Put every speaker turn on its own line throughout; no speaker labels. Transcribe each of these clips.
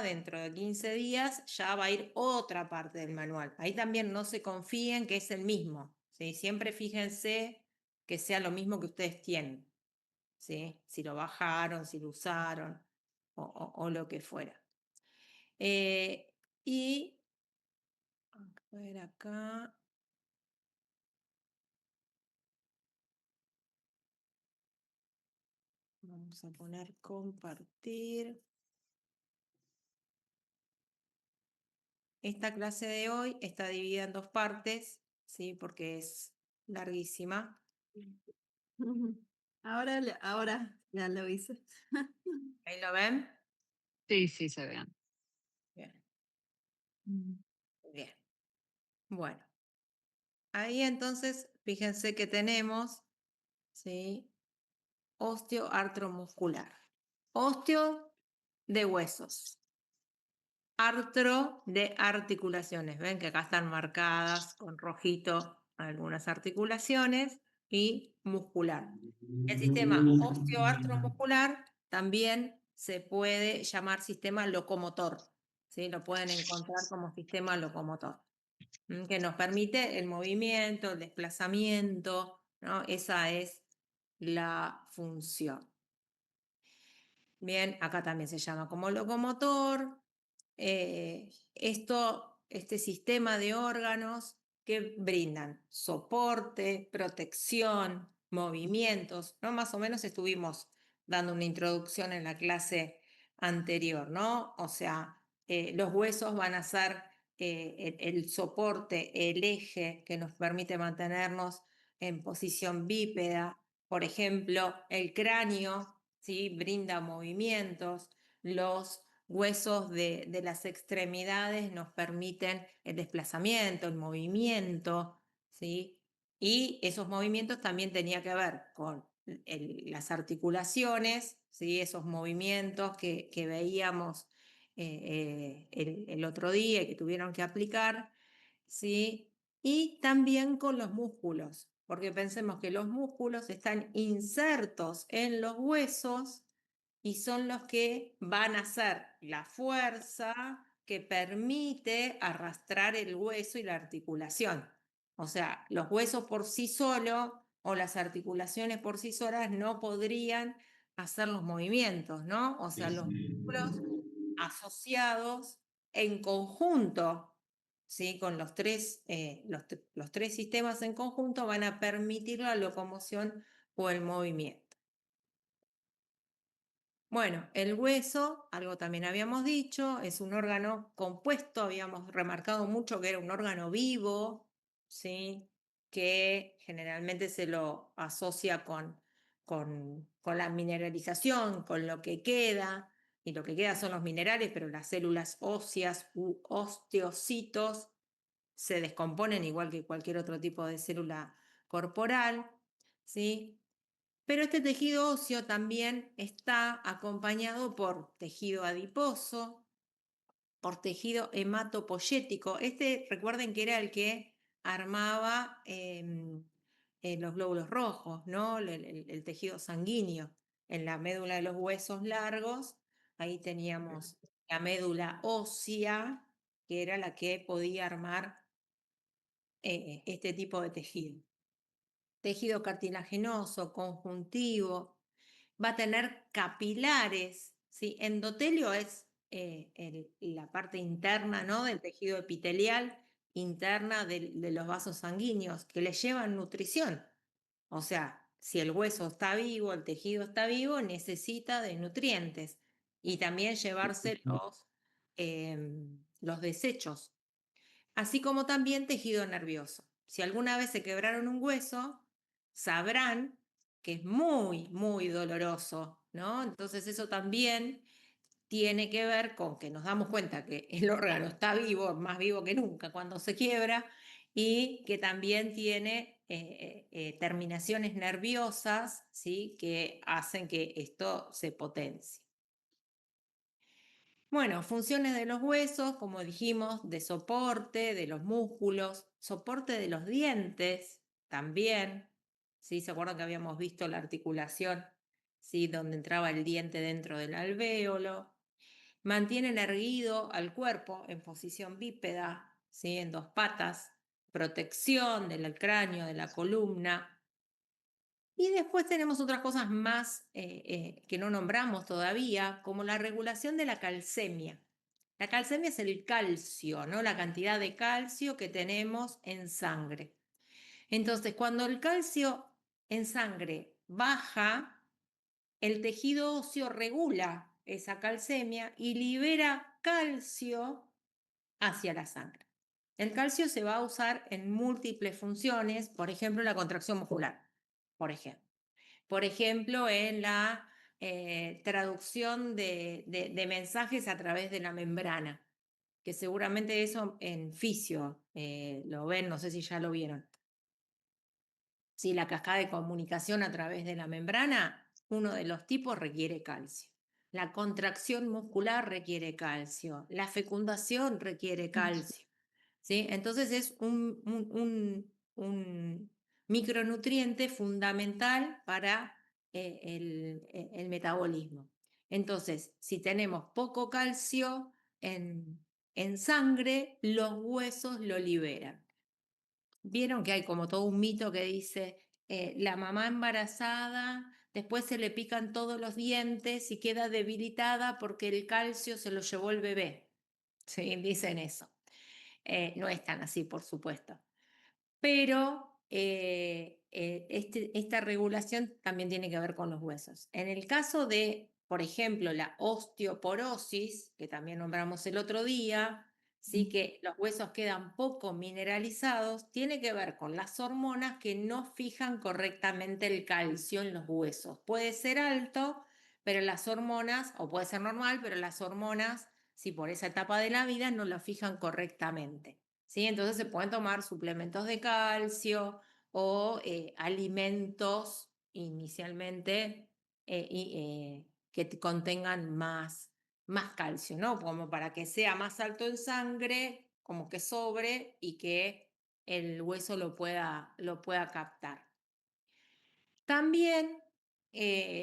dentro de 15 días, ya va a ir otra parte del manual. Ahí también no se confíen que es el mismo, ¿sí? Siempre fíjense que sea lo mismo que ustedes tienen, ¿sí? Si lo bajaron, si lo usaron o lo que fuera. Y a ver acá. Vamos a poner compartir. Esta clase de hoy está dividida en 2 partes, ¿sí? Porque es larguísima.
Ahora ya lo hice.
¿Ahí lo ven?
Sí, sí, se vean.
Bien, bien. Bueno, ahí entonces, fíjense que tenemos, ¿sí? Osteoartromuscular. Osteo de huesos. Artro de articulaciones. Ven que acá están marcadas con rojito algunas articulaciones y muscular. El sistema osteoartromuscular también se puede llamar sistema locomotor, ¿sí? Lo pueden encontrar como sistema locomotor, que nos permite el movimiento, el desplazamiento, ¿no? Esa es la función. Bien, acá también se llama como locomotor. Este sistema de órganos que brindan soporte, protección, movimientos, ¿no? Más o menos estuvimos dando una introducción en la clase anterior, ¿no? O sea, los huesos van a ser el soporte, el eje que nos permite mantenernos en posición bípeda. Por ejemplo, el cráneo, ¿sí? Brinda movimientos, los huesos de las extremidades nos permiten el desplazamiento, el movimiento, ¿sí? Y esos movimientos también tenía que ver con las articulaciones, ¿sí? Esos movimientos que veíamos el otro día y que tuvieron que aplicar, ¿sí? Y también con los músculos, porque pensemos que los músculos están insertos en los huesos y son los que van a hacer la fuerza que permite arrastrar el hueso y la articulación. O sea, los huesos por sí solos o las articulaciones por sí solas no podrían hacer los movimientos, ¿no? O sea, los músculos asociados en conjunto, ¿sí? Con los tres sistemas en conjunto van a permitir la locomoción o el movimiento. Bueno, el hueso, algo también habíamos dicho, es un órgano compuesto, habíamos remarcado mucho que era un órgano vivo, ¿sí? Que generalmente se lo asocia con la mineralización, con lo que queda, y lo que queda son los minerales, pero las células óseas u osteocitos se descomponen igual que cualquier otro tipo de célula corporal, ¿sí? Pero este tejido óseo también está acompañado por tejido adiposo, por tejido hematopoyético. Recuerden que era el que armaba los glóbulos rojos, ¿no? El tejido sanguíneo. En la médula de los huesos largos, ahí teníamos la médula ósea, que era la que podía armar este tipo de tejido. Tejido cartilaginoso, conjuntivo, va a tener capilares, ¿sí? Endotelio es la parte interna, ¿no? Del tejido epitelial interna de los vasos sanguíneos que le llevan nutrición. O sea, si el hueso está vivo, el tejido está vivo, necesita de nutrientes y también llevarse los desechos, así como también tejido nervioso. Si alguna vez se quebraron un hueso, sabrán que es muy, muy doloroso, ¿no? Entonces eso también tiene que ver con que nos damos cuenta que el órgano está vivo, más vivo que nunca cuando se quiebra, y que también tiene terminaciones nerviosas, ¿sí? Que hacen que esto se potencie. Bueno, funciones de los huesos, como dijimos, de soporte, de los músculos, soporte de los dientes también. ¿Sí? ¿Se acuerdan que habíamos visto la articulación, ¿sí? Donde entraba el diente dentro del alvéolo? mantienen erguido al cuerpo en posición bípeda, ¿sí? En dos patas, protección del cráneo, de la columna. Y después tenemos otras cosas más que no nombramos todavía, como la regulación de la calcemia. La calcemia es el calcio, ¿no? La cantidad de calcio que tenemos en sangre. Entonces, cuando el calcio en sangre baja, el tejido óseo regula esa calcemia y libera calcio hacia la sangre. El calcio se va a usar en múltiples funciones, por ejemplo, en la contracción muscular, por ejemplo. Por ejemplo, en la traducción de mensajes a través de la membrana, que seguramente eso en fisio lo ven, no sé si ya lo vieron. Si la cascada de comunicación a través de la membrana, uno de los tipos requiere calcio. La contracción muscular requiere calcio. La fecundación requiere calcio. ¿Sí? Entonces es un micronutriente fundamental para el metabolismo. Entonces, si tenemos poco calcio en sangre, los huesos lo liberan. Vieron que hay como todo un mito que dice, la mamá embarazada, después se le pican todos los dientes y queda debilitada porque el calcio se lo llevó el bebé. Sí, dicen eso. No es tan así, por supuesto. Pero esta regulación también tiene que ver con los huesos. En el caso de, por ejemplo, la osteoporosis, que también nombramos el otro día, sí que los huesos quedan poco mineralizados, tiene que ver con las hormonas que no fijan correctamente el calcio en los huesos. Puede ser alto, pero las hormonas, o puede ser normal, pero las hormonas, si por esa etapa de la vida no lo fijan correctamente. ¿Sí? Entonces se pueden tomar suplementos de calcio o alimentos inicialmente que contengan más calcio, ¿no? Como para que sea más alto en sangre, como que sobre y que el hueso lo pueda captar. También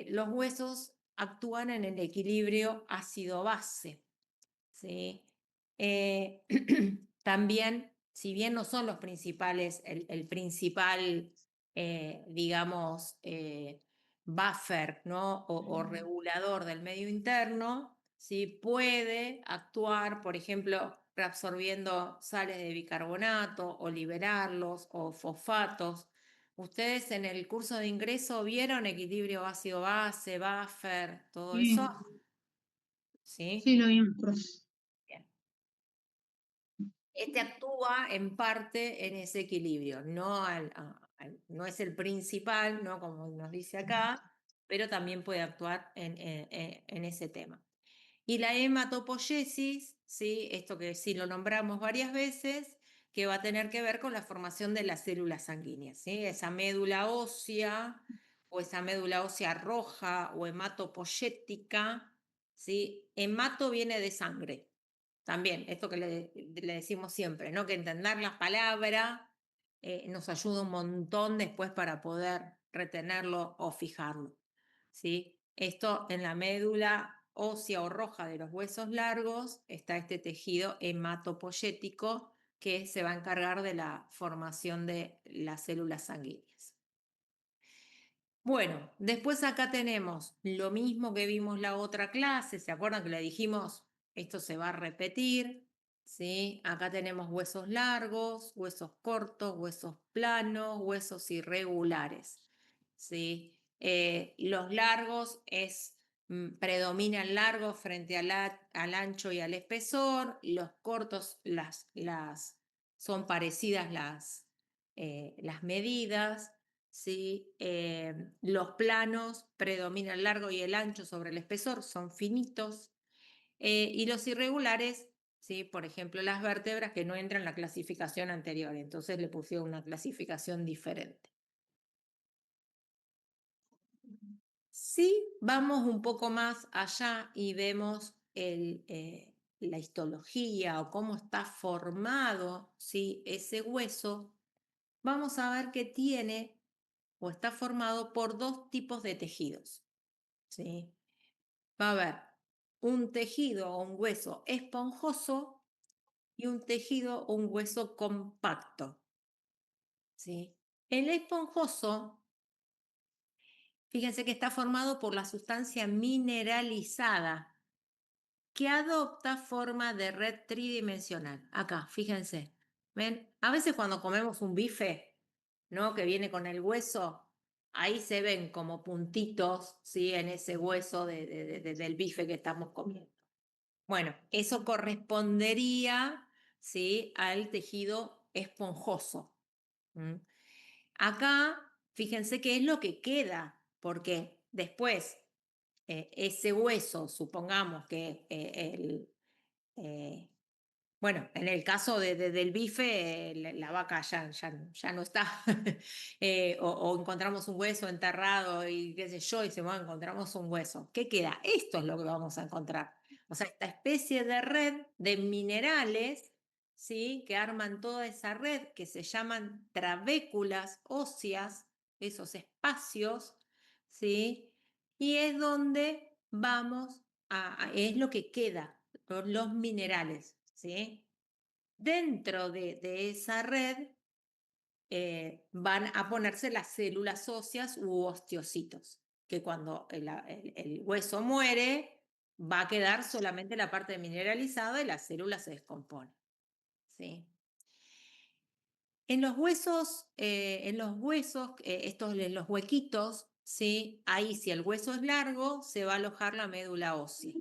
los huesos actúan en el equilibrio ácido-base. ¿Sí? También, si bien no son los principales, el principal, digamos, buffer, ¿no? O regulador del medio interno, ¿sí? Puede actuar, por ejemplo, reabsorbiendo sales de bicarbonato o liberarlos o fosfatos. ¿Ustedes en el curso de ingreso vieron equilibrio ácido-base, buffer, todo
Sí,
eso? ¿Sí?
sí, lo vimos, profe.
Bien. Este actúa en parte en ese equilibrio, no es el principal, ¿no? Como nos dice acá, pero también puede actuar en ese tema. Y la hematopoiesis, ¿sí? Esto que sí lo nombramos varias veces, que va a tener que ver con la formación de las células sanguíneas, ¿sí? Esa médula ósea o esa médula ósea roja o hematopoyética, ¿sí? Hemato viene de sangre. También, esto que le decimos siempre, ¿no? Que entender las palabras nos ayuda un montón después para poder retenerlo o fijarlo. ¿Sí? Esto en la médula ósea o roja de los huesos largos está este tejido hematopoyético que se va a encargar de la formación de las células sanguíneas. Bueno, después acá tenemos lo mismo que vimos la otra clase, ¿se acuerdan que le dijimos? Esto se va a repetir, ¿sí? Acá tenemos huesos largos, huesos cortos, huesos planos, huesos irregulares, ¿sí? Los largos predominan largos frente al ancho y al espesor, los cortos son parecidas las medidas. ¿Sí? Los planos predominan el largo y el ancho sobre el espesor, son finitos. Y los irregulares, ¿sí? Por ejemplo, las vértebras que no entran en la clasificación anterior, entonces le pusieron una clasificación diferente. Si vamos un poco más allá y vemos la histología o cómo está formado, ¿sí? Ese hueso, vamos a ver que tiene o está formado por dos tipos de tejidos. ¿Sí? Va a haber un tejido o un hueso esponjoso y un tejido o un hueso compacto. ¿Sí? El esponjoso, fíjense que está formado por la sustancia mineralizada que adopta forma de red tridimensional. Acá, fíjense. ¿Ven? A veces cuando comemos un bife, ¿no? Que viene con el hueso, ahí se ven como puntitos, ¿sí? En ese hueso del bife que estamos comiendo. Bueno, eso correspondería, ¿sí? Al tejido esponjoso. ¿Mm? Acá, fíjense qué es lo que queda, porque después ese hueso, supongamos que eh, bueno, en el caso del bife, la vaca ya no está, o encontramos un hueso enterrado y qué sé yo, y se bueno, encontramos un hueso. ¿Qué queda? Esto es lo que vamos a encontrar. O sea, esta especie de red de minerales, ¿sí? Que arman toda esa red, que se llaman trabéculas óseas, esos espacios, ¿sí? Y es donde vamos es lo que queda, los minerales, ¿sí? Dentro de esa red van a ponerse las células óseas u osteocitos, que cuando el hueso muere va a quedar solamente la parte mineralizada y la célula se descompone, ¿sí? En los huesos, estos, los huequitos, ¿sí? Ahí si el hueso es largo, se va a alojar la médula ósea.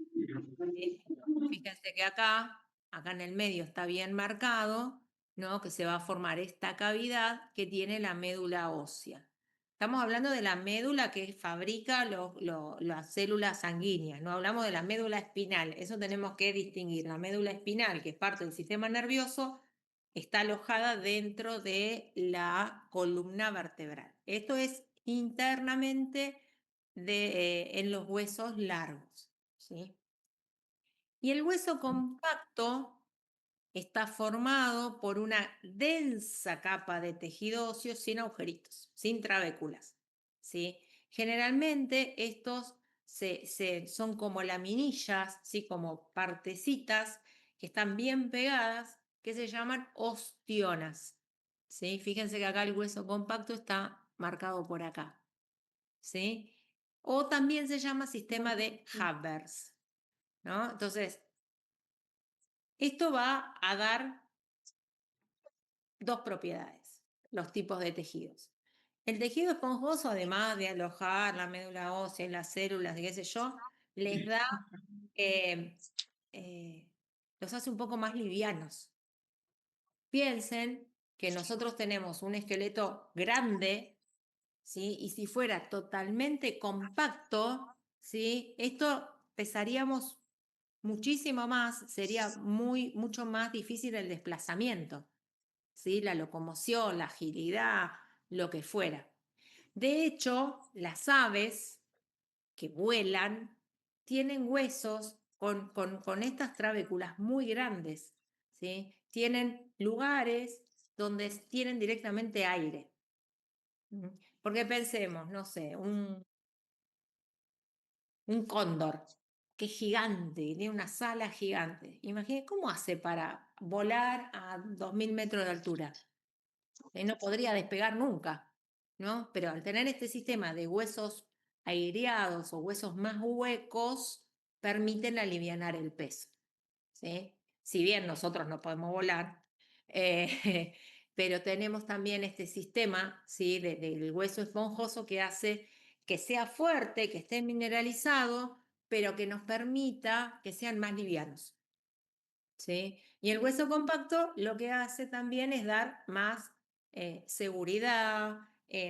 Fíjense que acá en el medio está bien marcado, ¿no? Que se va a formar esta cavidad que tiene la médula ósea. Estamos hablando de la médula que fabrica las células sanguíneas, no hablamos de la médula espinal, eso tenemos que distinguir. La médula espinal, que es parte del sistema nervioso, está alojada dentro de la columna vertebral. Esto es internamente en los huesos largos, ¿sí? Y el hueso compacto está formado por una densa capa de tejido óseo sin agujeritos, sin trabéculas, ¿sí? Generalmente estos son como laminillas, ¿sí? Como partecitas que están bien pegadas, que se llaman ostionas, ¿sí? Fíjense que acá el hueso compacto está marcado por acá, ¿sí? O también se llama sistema de Haber, ¿no? Entonces, esto va a dar dos propiedades, los tipos de tejidos. El tejido esponjoso, además de alojar la médula ósea, las células, qué sé yo, les da, eh, eh, los hace un poco más livianos. Piensen que nosotros tenemos un esqueleto grande, ¿sí? Y si fuera totalmente compacto, ¿sí? Esto pesaríamos muchísimo más, sería mucho más difícil el desplazamiento, ¿sí? La locomoción, la agilidad, lo que fuera. De hecho, las aves que vuelan tienen huesos con estas trabéculas muy grandes, ¿sí? Tienen lugares donde tienen directamente aire. Porque pensemos, no sé, un cóndor, que es gigante, tiene una sala gigante. Imagínense cómo hace para volar a 2000 metros de altura. No podría despegar nunca, ¿no? Pero al tener este sistema de huesos aireados o huesos más huecos, permiten alivianar el peso, ¿sí? Si bien nosotros no podemos volar, pero tenemos también este sistema, ¿sí? Del hueso esponjoso que hace que sea fuerte, que esté mineralizado, pero que nos permita que sean más livianos, ¿sí? Y el hueso compacto lo que hace también es dar más seguridad,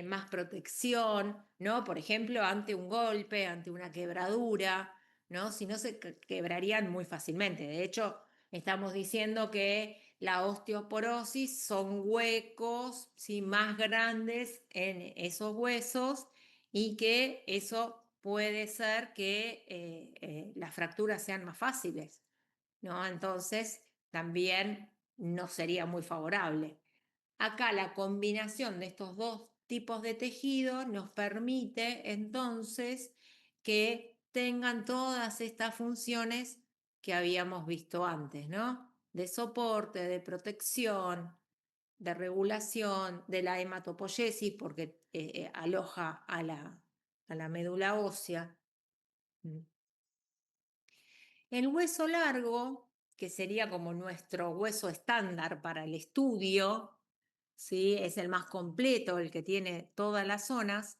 más protección, ¿no? Por ejemplo, ante un golpe, ante una quebradura, ¿no? Si no se quebrarían muy fácilmente. De hecho, estamos diciendo que la osteoporosis son huecos, ¿sí? Más grandes en esos huesos y que eso puede ser que las fracturas sean más fáciles, ¿no? Entonces, también no sería muy favorable. Acá la combinación de estos dos tipos de tejido nos permite entonces que tengan todas estas funciones que habíamos visto antes, ¿no? De soporte, de protección, de regulación, de la hematopoiesis, porque aloja a la médula ósea. El hueso largo, que sería como nuestro hueso estándar para el estudio, ¿sí? Es el más completo, el que tiene todas las zonas.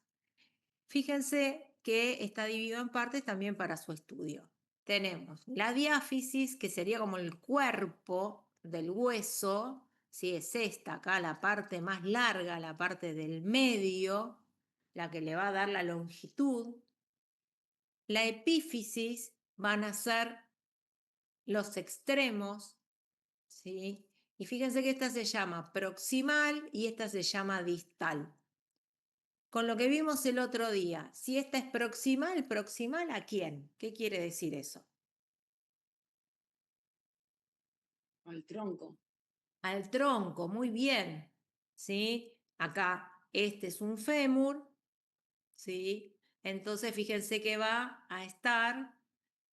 Fíjense que está dividido en partes también para su estudio. Tenemos la diáfisis, que sería como el cuerpo del hueso, ¿sí? Es esta, acá la parte más larga, la parte del medio, la que le va a dar la longitud. La epífisis van a ser los extremos, ¿sí? Y fíjense que esta se llama proximal y esta se llama distal. Con lo que vimos el otro día, si esta es proximal, ¿proximal a quién? ¿Qué quiere decir eso?
Al tronco.
Al tronco, muy bien, ¿sí? Acá este es un fémur, ¿sí? Entonces fíjense que va a estar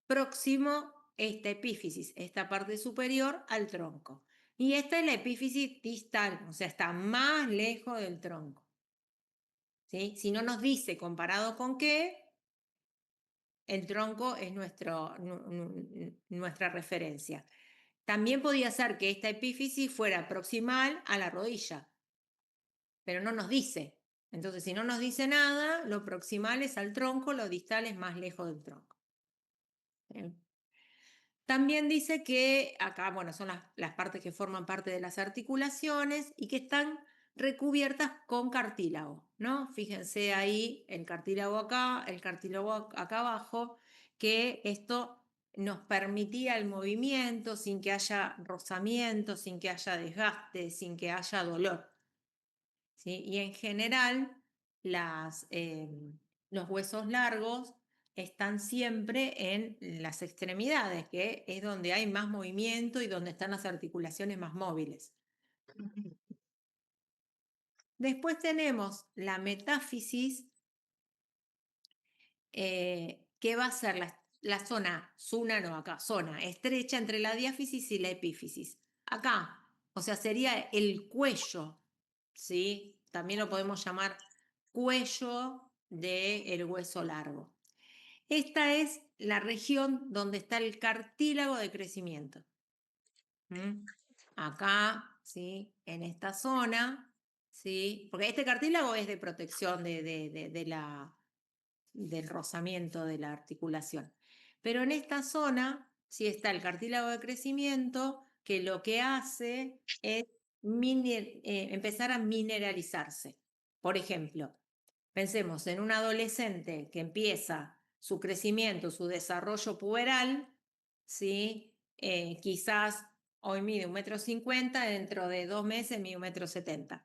próximo esta epífisis, esta parte superior al tronco. Y esta es la epífisis distal, o sea, está más lejos del tronco. ¿Sí? Si no nos dice comparado con qué, el tronco es nuestra referencia. También podía ser que esta epífisis fuera proximal a la rodilla, pero no nos dice. Entonces, si no nos dice nada, lo proximal es al tronco, lo distal es más lejos del tronco. Bien. También dice que acá, bueno, son las partes que forman parte de las articulaciones y que están recubiertas con cartílago, ¿no? Fíjense ahí el cartílago acá abajo, que esto nos permitía el movimiento sin que haya rozamiento, sin que haya desgaste, sin que haya dolor, ¿sí? Y en general, los huesos largos están siempre en las extremidades, que es donde hay más movimiento y donde están las articulaciones más móviles. Después tenemos la metáfisis, que va a ser la zona estrecha entre la diáfisis y la epífisis. Acá, o sea, sería el cuello, ¿sí? También lo podemos llamar cuello del hueso largo. Esta es la región donde está el cartílago de crecimiento. Acá, ¿sí? En esta zona, ¿sí? Porque este cartílago es de protección del rozamiento de la articulación. Pero en esta zona, sí está el cartílago de crecimiento, que lo que hace es empezar a mineralizarse. Por ejemplo, pensemos en un adolescente que empieza su crecimiento, su desarrollo puberal, ¿sí? Quizás hoy mide 1,50 m, dentro de 2 meses mide 1,70 m.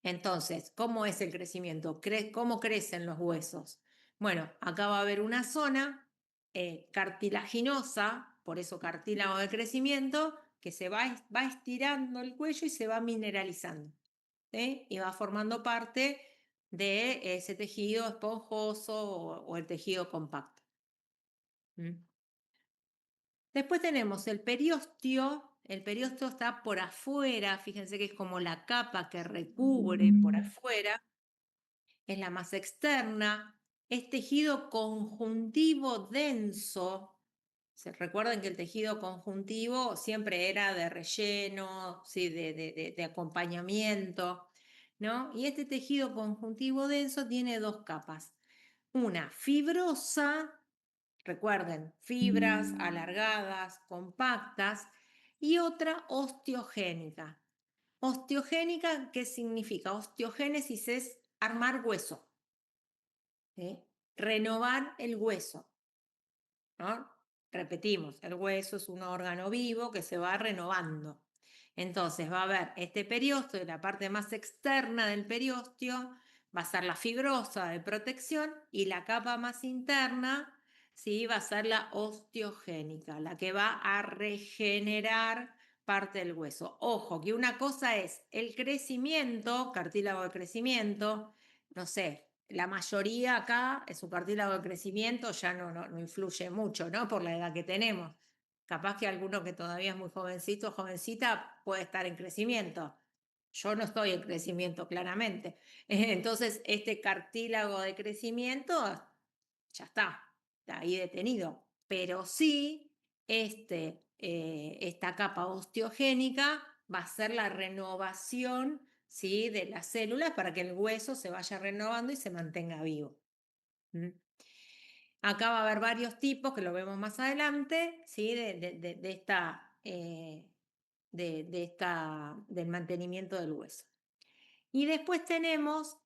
Entonces, ¿cómo es el crecimiento? ¿Cómo crecen los huesos? Bueno, acá va a haber una zona cartilaginosa, por eso cartílago de crecimiento, que se va estirando el cuello y se va mineralizando, ¿sí? Y va formando parte de ese tejido esponjoso o el tejido compacto. Después tenemos el periósteo. El periósteo está por afuera, fíjense que es como la capa que recubre por afuera, es la más externa, es tejido conjuntivo denso. ¿Se recuerdan que el tejido conjuntivo siempre era de relleno, ¿sí? de acompañamiento, ¿no? Y este tejido conjuntivo denso tiene dos capas. Una fibrosa, recuerden, fibras alargadas, compactas, y otra osteogénica. Osteogénica, ¿qué significa? Osteogénesis es armar hueso, ¿sí? Renovar el hueso, ¿no? Repetimos, el hueso es un órgano vivo que se va renovando. Entonces va a haber este periósteo, la parte más externa del periósteo va a ser la fibrosa de protección y la capa más interna, ¿sí? Va a ser la osteogénica, la que va a regenerar parte del hueso. Ojo, que una cosa es el crecimiento, cartílago de crecimiento, no sé, la mayoría acá, su cartílago de crecimiento ya no influye mucho, ¿no? Por la edad que tenemos. Capaz que alguno que todavía es muy jovencito, jovencita, puede estar en crecimiento. Yo no estoy en crecimiento, claramente. Entonces, este cartílago de crecimiento ya está ahí detenido. Pero sí, esta capa osteogénica va a ser la renovación, ¿sí?, de las células para que el hueso se vaya renovando y se mantenga vivo. ¿Mm? Acá va a haber varios tipos que lo vemos más adelante, ¿sí?, del mantenimiento del hueso. Y después tenemos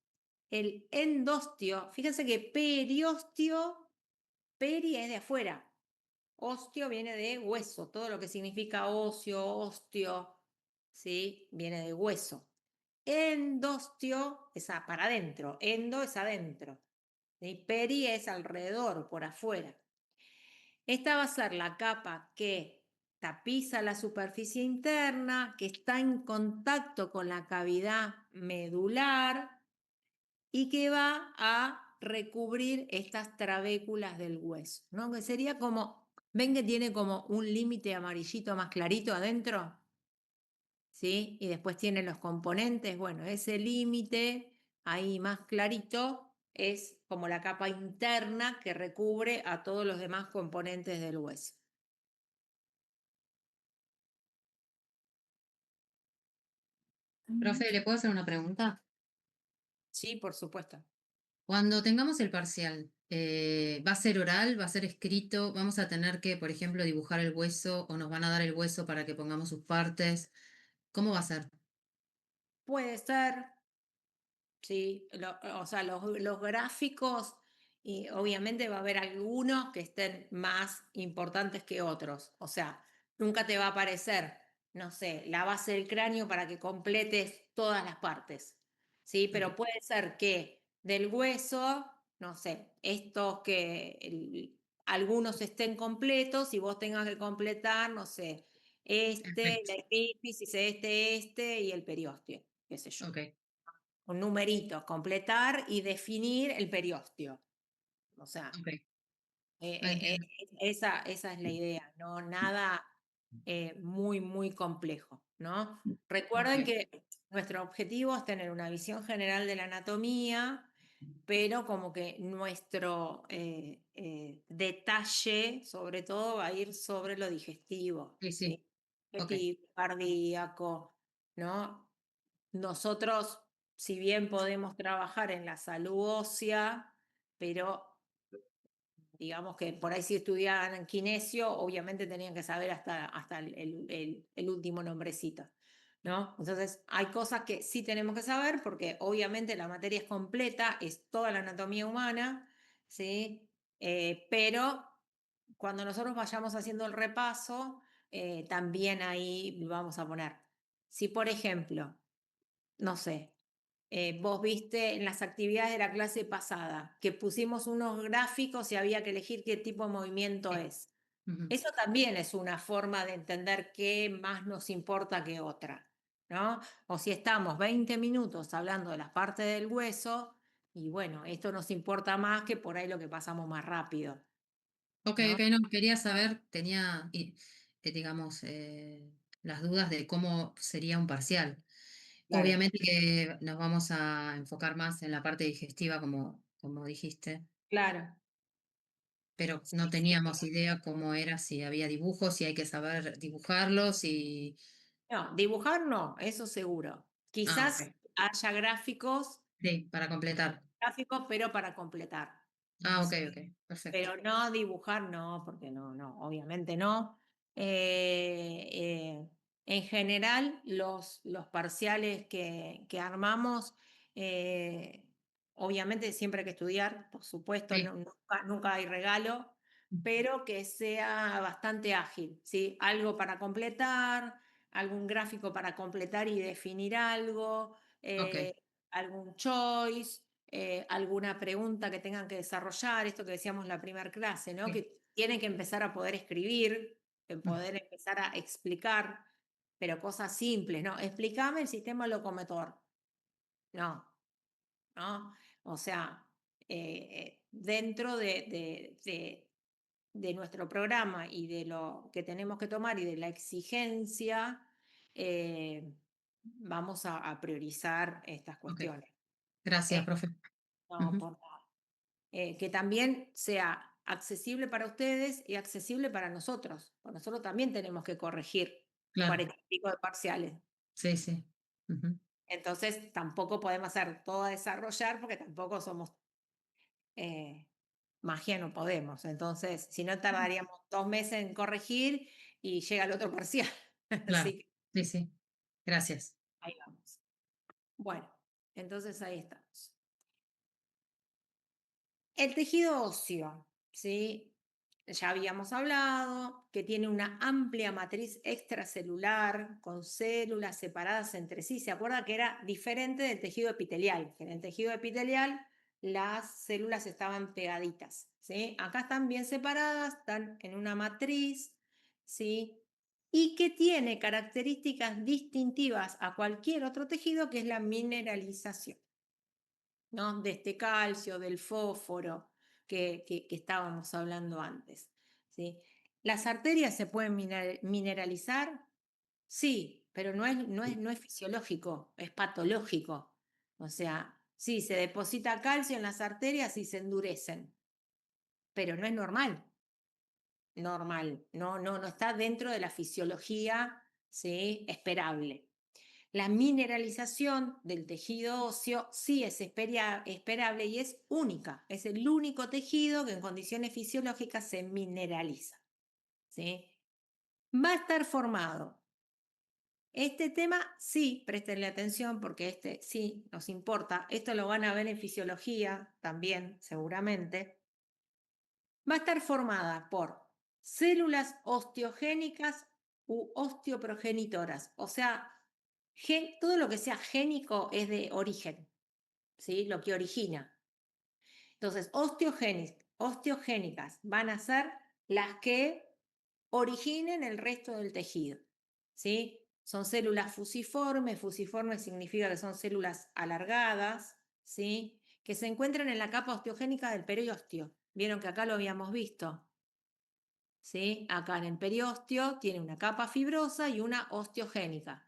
el endostio. Fíjense que periostio, peri es de afuera, osteo viene de hueso, todo lo que significa óseo, osteo, ¿sí?, viene de hueso. Endostio es para adentro, endo es adentro, ¿sí? Peri es alrededor, por afuera. Esta va a ser la capa que tapiza la superficie interna, que está en contacto con la cavidad medular y que va a recubrir estas trabéculas del hueso, ¿no? Que sería como, ¿ven que tiene como un límite amarillito más clarito adentro? ¿Sí? Y después tiene los componentes. Bueno, ese límite ahí más clarito es como la capa interna que recubre a todos los demás componentes del hueso.
Profe, ¿le puedo hacer una pregunta?
Sí, por supuesto.
Cuando tengamos el parcial, ¿va a ser oral? ¿Va a ser escrito? ¿Vamos a tener que, por ejemplo, dibujar el hueso o nos van a dar el hueso para que pongamos sus partes? ¿Cómo va a ser?
Puede ser, sí, o sea, los gráficos, y obviamente va a haber algunos que estén más importantes que otros. O sea, nunca te va a aparecer, no sé, la base del cráneo para que completes todas las partes. ¿Sí? Pero puede ser que del hueso, no sé, algunos estén completos y vos tengas que completar, no sé,
Perfecto.
la epífisis, y el periósteo, qué sé yo.
Ok,
Un numerito, completar y definir el periósteo. O sea,
ok. Lo entiendo.
esa es la idea, no nada muy complejo, ¿no? Recuerden
Ok.
que nuestro objetivo es tener una visión general de la anatomía, pero como que nuestro detalle, sobre todo, va a ir sobre lo digestivo,
Sí,
¿sí?
sí. Ok.
Digestivo, cardíaco, ¿no? Nosotros, si bien podemos trabajar en la salud ósea, pero digamos que por ahí si estudiaban kinesio, obviamente tenían que saber hasta el último nombrecito, ¿no? Entonces, hay cosas que sí tenemos que saber porque obviamente la materia es completa, es toda la anatomía humana, ¿sí? Pero cuando nosotros vayamos haciendo el repaso, también ahí vamos a poner. Si, por ejemplo, no sé, vos viste en las actividades de la clase pasada que pusimos unos gráficos y había que elegir qué tipo de movimiento
Sí.
es.
Ujú.
Eso también es una forma de entender qué más nos importa que otra, ¿no? O si estamos 20 minutos hablando de las partes del hueso, y bueno, esto nos importa más que por ahí lo que pasamos más rápido,
Ok,
¿no?
ok, no, quería saber, tenía, digamos, las dudas de cómo sería un parcial.
Claro,
Obviamente que nos vamos a enfocar más en la parte digestiva, como dijiste,
claro.
pero
Sí,
no
sí.
teníamos idea cómo era, si había dibujos, si hay que saber dibujarlos y...
No, dibujar no, eso seguro.
Ah,
Quizás
ok.
haya
Sí, para completar.
gráficos, pero para completar.
Ah, ok, ok, perfecto.
Pero no dibujar, no, porque no, obviamente no. En general, los parciales que armamos, obviamente siempre hay que estudiar, por supuesto,
Sí,
nunca hay regalo, pero que sea bastante ágil, ¿sí? Algo para completar, algún gráfico para completar y definir algo,
ok,
algún choice, alguna pregunta que tengan que desarrollar, esto que decíamos en la primera clase, ¿no?
sí.
Que tienen que empezar a poder escribir, poder empezar a explicar, pero cosas simples, ¿no? Explícame el sistema locomotor. No, ¿no? O sea, dentro de nuestro programa y de lo que tenemos que tomar y de la exigencia, vamos a priorizar estas
Ok.
cuestiones.
Gracias,
Eh,
profe.
no,
Ujú.
por nada. Que también sea accesible para ustedes y accesible para nosotros. Porque nosotros también tenemos que corregir
Claro,
40 y pico de parciales.
sí, sí. Ujú.
Entonces tampoco podemos hacer todo a desarrollar porque tampoco somos magia, no podemos. Entonces, si no tardaríamos 2 meses en corregir y llega el otro parcial.
Claro,
Así que
sí, sí. Gracias.
ahí vamos. Bueno, entonces ahí estamos. El tejido óseo, ¿sí? Ya habíamos hablado que tiene una amplia matriz extracelular con células separadas entre sí. ¿Se acuerda que era diferente del tejido epitelial? Que en el tejido epitelial las células estaban pegaditas, ¿sí? Acá están bien separadas, están en una matriz, ¿sí? Y que tiene características distintivas a cualquier otro tejido, que es la mineralización, ¿no? De este calcio, del fósforo que estábamos hablando antes, ¿sí? ¿Las arterias se pueden mineralizar? Sí, pero no es fisiológico, es patológico. O sea, sí, se deposita calcio en las arterias y se endurecen, pero no es normal. No está dentro de la fisiología, ¿sí? Esperable. La mineralización del tejido óseo sí es esperable y es única. Es el único tejido que en condiciones fisiológicas se mineraliza, ¿sí? Va a estar formado. Este tema sí, préstenle atención porque este sí nos importa. Esto lo van a ver en fisiología también, seguramente. Va a estar formada por células osteogénicas u osteoprogenitoras, o sea, todo lo que sea génico es de origen, ¿sí? Lo que origina. Entonces, osteogénicas van a ser las que originen el resto del tejido, ¿sí? Son células fusiformes, fusiformes significa que son células alargadas, ¿sí? Que se encuentran en la capa osteogénica del periósteo. Vieron que acá lo habíamos visto, ¿sí? Acá en el periósteo tiene una capa fibrosa y una osteogénica.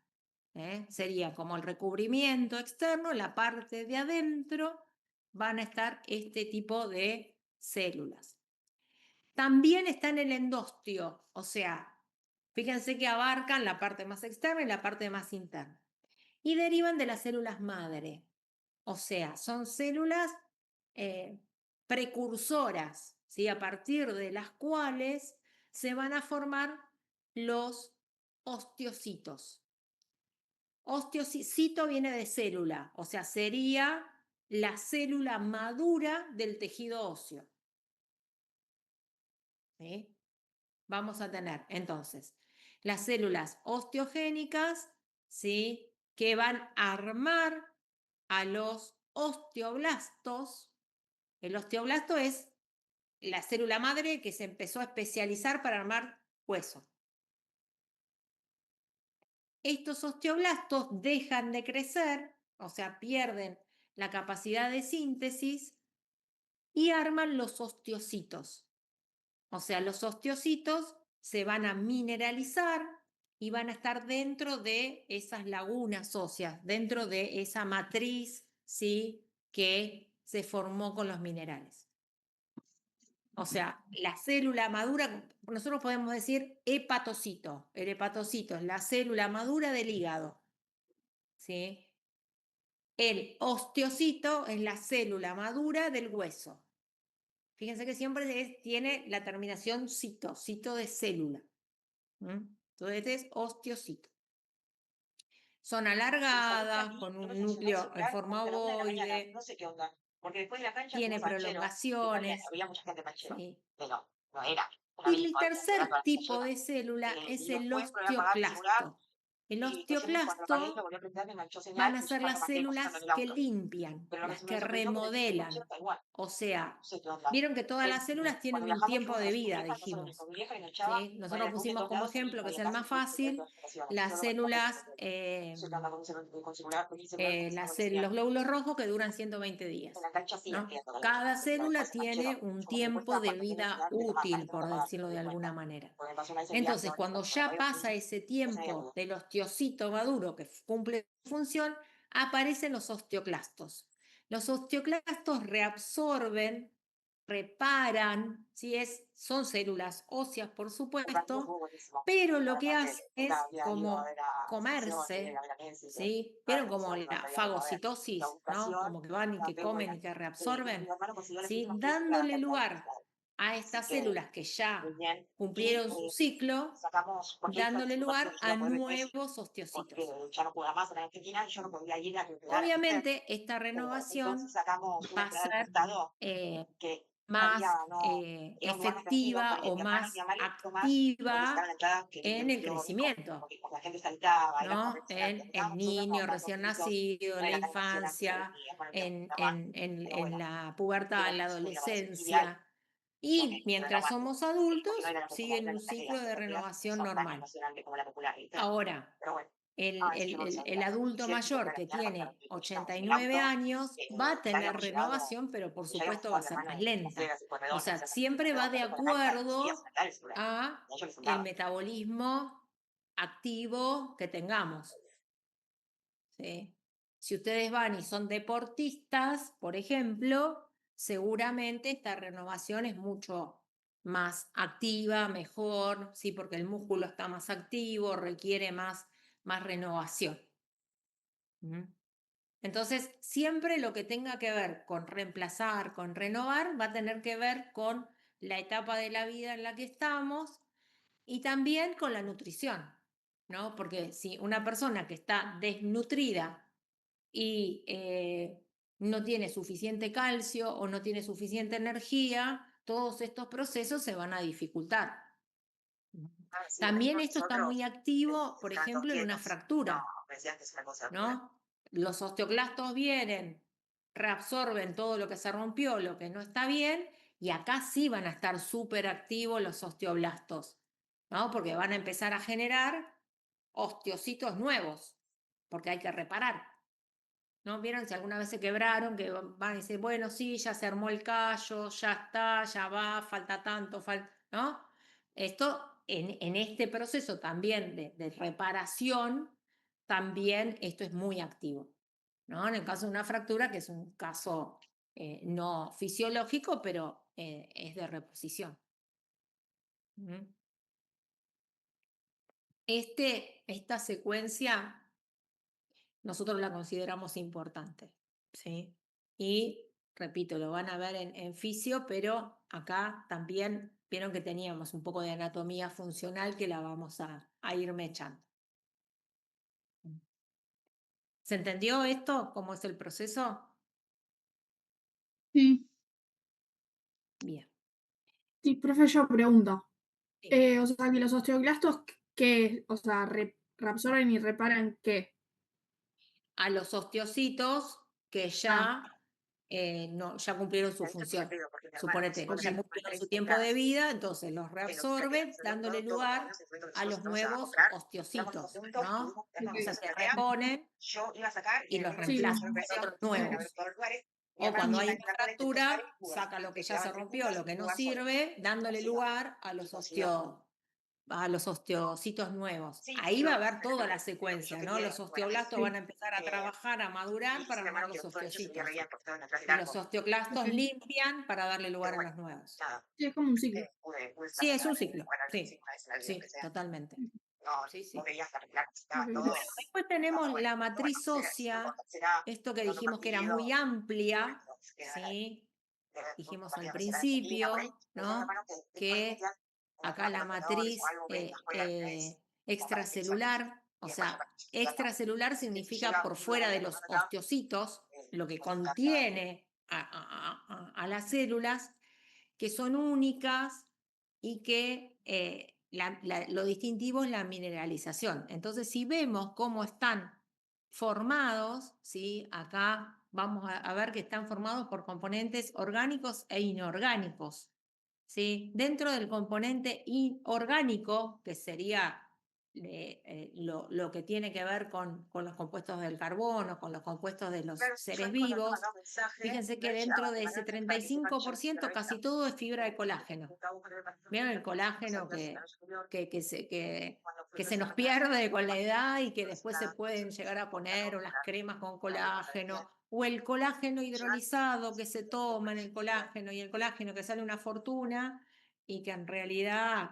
Sería como el recubrimiento externo, la parte de adentro van a estar este tipo de células. También está en el endostio, o sea, fíjense que abarcan la parte más externa y la parte más interna. Y derivan de las células madre, o sea, son células precursoras, ¿sí? A partir de las cuales se van a formar los osteocitos. Osteocito viene de célula, o sea, sería la célula madura del tejido óseo, ¿sí? Vamos a tener entonces las células osteogénicas, ¿sí? Que van a armar a los osteoblastos. El osteoblasto es la célula madre que se empezó a especializar para armar hueso. Estos osteoblastos dejan de crecer, o sea, pierden la capacidad de síntesis y arman los osteocitos. O sea, los osteocitos se van a mineralizar y van a estar dentro de esas lagunas óseas, dentro de esa matriz, ¿sí? Que se formó con los minerales. O sea, la célula madura, nosotros podemos decir hepatocito. El hepatocito es la célula madura del hígado, ¿sí? El osteocito es la célula madura del hueso. Fíjense que siempre tiene la terminación cito, cito de célula. Entonces este es osteocito. Son alargadas, con un núcleo en forma ovoide,
No sé qué onda. Porque después de la cancha
tiene
fuimos canchero.
prolongaciones.
Había mucha gente canchero.
¿Sí?
Pero no era un
Y el
abismo, había
tercer
toda la
tipo
llena.
de célula es
Y
el
después me voy a pagar el celular.
osteoclasto. El
Y recién cuando paré,
osteoclasto
me volvió a prender, me enganchó señal
van a
y
ser
ya
las
arranqué
células
escuchando en el
que
auto.
limpian,
Pero lo
las
que
que
me sorprendió que desde ese
remodelan.
enganche hasta igual.
O sea,
No sé qué onda.
vieron que todas las células
Cuando
tienen un
viajamos,
tiempo
yo
de
conocí a mi
vida,
vieja, no solo mi
dijimos.
vieja, y me echaba
¿Sí?
con el
Nosotros
auto en
pusimos
todos
como
lados y
ejemplo,
no
que es
había
el
casa
más
ni luz, ni
fácil,
observaciones.
las
Solo
células,
no sé qué onda con celular,
los glóbulos rojos que duran 120
en
días,
la cancha sí
¿no?
entiendo.
Cada célula
Después
tiene
canchero,
un
yo cuando
tiempo
cuesta,
de
cuando tiene
vida
señal, me toma
útil,
antes
por
de pagar,
decirlo
me
de
di
alguna
cuenta.
manera.
Porque me pasó una vez el viaje,
Entonces,
ahorita,
cuando
cuando
ya
me
pasa ese
ese me dio
tiempo
duda.
del osteocito maduro que cumple su función, aparecen los osteoclastos. Los osteoclastos reabsorben, reparan, son células óseas, por
El partido
supuesto,
estuvo buenísimo.
pero
La
lo que
verdad que
hace es
había ido a
como
ver a Asunción, iba a
comerse,
ver a Messi,
¿sí?
a
¿Vieron como
Asunción, no
la
podía remover. La
fagocitosis, ¿no?
ubicación,
Como que van y
no,
que
qué
comen
buena.
y que
Y mi
reabsorben,
hermano consiguió las
¿sí?
últimas piezas para
Dándole
cambiar el
lugar
cristal.
a
Así
estas
que,
células que
muy
ya
bien. Y
cumplieron su ciclo,
sacamos, porque esta
dándole
situación
lugar
yo
a
no podía ver Messi,
nuevos
porque
osteocitos.
ya no jugaba más en Argentina y yo no podía ir a que quedara, ¿viste?
Obviamente, esta
Entonces
renovación
sacamos una
va a
entrada al
ser
costado
eh,
que
más
había, no, era un lugar más tranquilo,
efectiva
porque
o
mi hermano y mi
más
mamá le gustó más porque sacaron
activa
entradas que
en el
limpio, rico,
crecimiento,
porque cuando la gente saltaba, era como
¿no?
impresionante.
En el
Estábamos nosotros como
niño
cuatro
recién
pibitos,
nacido,
no
en la
era tan emocionante como
infancia,
mi hermano y mi mamá, pero
en
bueno,
la pubertad, en la
es una renovación ideal.
adolescencia.
Yo me
Y mientras
renovando,
somos
porque no
adultos,
era la popular,
siguen
era
un
la que
ciclo
las
de
europeas no
renovación
son tan
normal.
emocionantes como la popular, ¿viste?
Ahora,
Pero bueno,
el,
sí, yo no
el-
sabía.
el adulto
Yo empecé a
mayor
la
que
mañana para
tiene
que estábamos en el
89
auto,
años va a
ya
tener
habíamos llegado,
renovación, pero por
ya habíamos
supuesto va a
dejado a mi
ser
hermano
más
en Las
lenta.
Vegas, el
O
corredor,
sea,
pensando
siempre va de
en la cancha, y seguía sin
acuerdo
andar el celular.
a
Y yo le
el
fundaba.
metabolismo activo que tengamos, ¿sí? Si ustedes van y son deportistas, por ejemplo, seguramente esta renovación es mucho más activa, mejor, ¿sí? Porque el músculo está más activo, requiere más renovación. ¿Mm? Entonces, siempre lo que tenga que ver con reemplazar, con renovar, va a tener que ver con la etapa de la vida en la que estamos y también con la nutrición, ¿no? Porque si una persona que está desnutrida y no tiene suficiente calcio o no tiene suficiente energía, todos estos procesos se van a dificultar.
Ah, sí, por
También
ejemplo,
esto está muy
nosotros
activo, por
estaban todos
ejemplo, en una
quietos. No,
fractura,
me decían que es una cosa de locura.
¿no? Los osteoclastos vienen, reabsorben todo lo que se rompió, lo que no está bien, y acá sí van a estar súper activos los osteoblastos, ¿no? Porque van a empezar a generar osteocitos nuevos, porque hay que reparar, ¿no? ¿Vieron si alguna vez se quebraron, que van y dicen, bueno, sí, ya se armó el callo, ya está, ya va, falta tanto, ¿no? Esto, en este proceso también de reparación, también esto es muy activo, ¿no? En el caso de una fractura, que es un caso no fisiológico, pero es de reposición. ¿Mm? Esta secuencia nosotros la consideramos importante, ¿sí? Y repito, lo van a ver en fisio, pero acá también vieron que teníamos un poco de anatomía funcional que la vamos a ir mechando. ¿Se entendió esto? ¿Cómo es el proceso?
Sí,
Bien.
sí, profe, yo pregunto.
Sí.
O sea, que los osteoclastos, ¿qué? O sea, reabsorben y reparan qué.
A los osteocitos que
Ah,
ya cumplieron su
De hecho,
función.
te digo, porque mi hermano
Suponete,
consiguió
ok,
ya
las últimas
cumplieron su
3
tiempo de
entradas.
vida, entonces los
Nos dijo que
reabsorben,
se había
dándole
comprado todo
lugar
menos el momento que
a
nosotros
los
empezamos a
nuevos
comprar. Éramos todos
osteocitos,
juntos y
¿no?
dijimos,
ok.
vamos
O
a
sea,
hacer
se
una tarea.
reponen
Yo iba a sacar
y los
Sí,
reemplazan por
impresión,
otros
iban a
nuevos.
ver todos los lugares. Mi
O
hermano
cuando
ya
hay
está en
una
la cola, intentó sacar y
fractura,
pudo.
saca lo que ya se
Quedaban 3
rompió,
puntos
lo
y
que no
jugar solo.
sirve, dándole
Consiguió,
lugar
consiguió.
a los osteocitos nuevos.
Sí,
Ahí va a
pero
haber toda la
lo que yo
secuencia, ¿no?
quería
Los
era, bueno,
osteoblastos van a empezar a
eh,
trabajar, a madurar
y
para
mi
armar
hermano que
los
le gustó eso, se veía re
osteocitos.
bien porque estaba atrás del
Y los
arco.
osteoclastos
Ok.
limpian para darle lugar
Pero
a
bueno,
los nuevos.
nada,
Sí, es como un ciclo.
pude
Sí, es
sacar
un ciclo.
para la
Sí,
una vez en la vida, aunque
sí,
sea.
totalmente.
No,
Sí,
vos
sí.
veías la estaba
Ok,
todo.
Bueno,
gracias.
después
Estaba
tenemos
bueno.
la
Pero bueno,
matriz
no
ósea,
importa, será
esto que
jugando un
dijimos que era muy
partido,
amplia,
se queda
¿sí?
un
Dijimos al
partido que será de Argentina, por ahí.
principio,
Me dijeron,
¿no?
hermano, que después del
Que
mundial,
acá
como
la
entrenadores o
matriz
algo, ven las juegan tres, como para pensarnos.
extracelular, o
Y después
sea,
la participación, ¿no?
extracelular
Y si
significa
llega
por
un día
fuera
de
de
la
los
persona acá,
osteocitos, lo que
nos encanta.
contiene a las células, que son únicas y que lo distintivo es la mineralización. Entonces, si vemos cómo están formados, ¿sí? Acá vamos a ver que están formados por componentes orgánicos e inorgánicos. ¿Sí? Dentro del componente inorgánico, que sería lo que tiene que ver con los compuestos del carbono, con los compuestos de los seres vivos, fíjense que dentro de ese 35% casi todo es fibra de colágeno. ¿Vieron el colágeno que se nos pierde con la edad y que después se pueden llegar a poner, o las cremas con colágeno, o el colágeno hidrolizado que se toma en el colágeno, y el colágeno que sale una fortuna y que en realidad,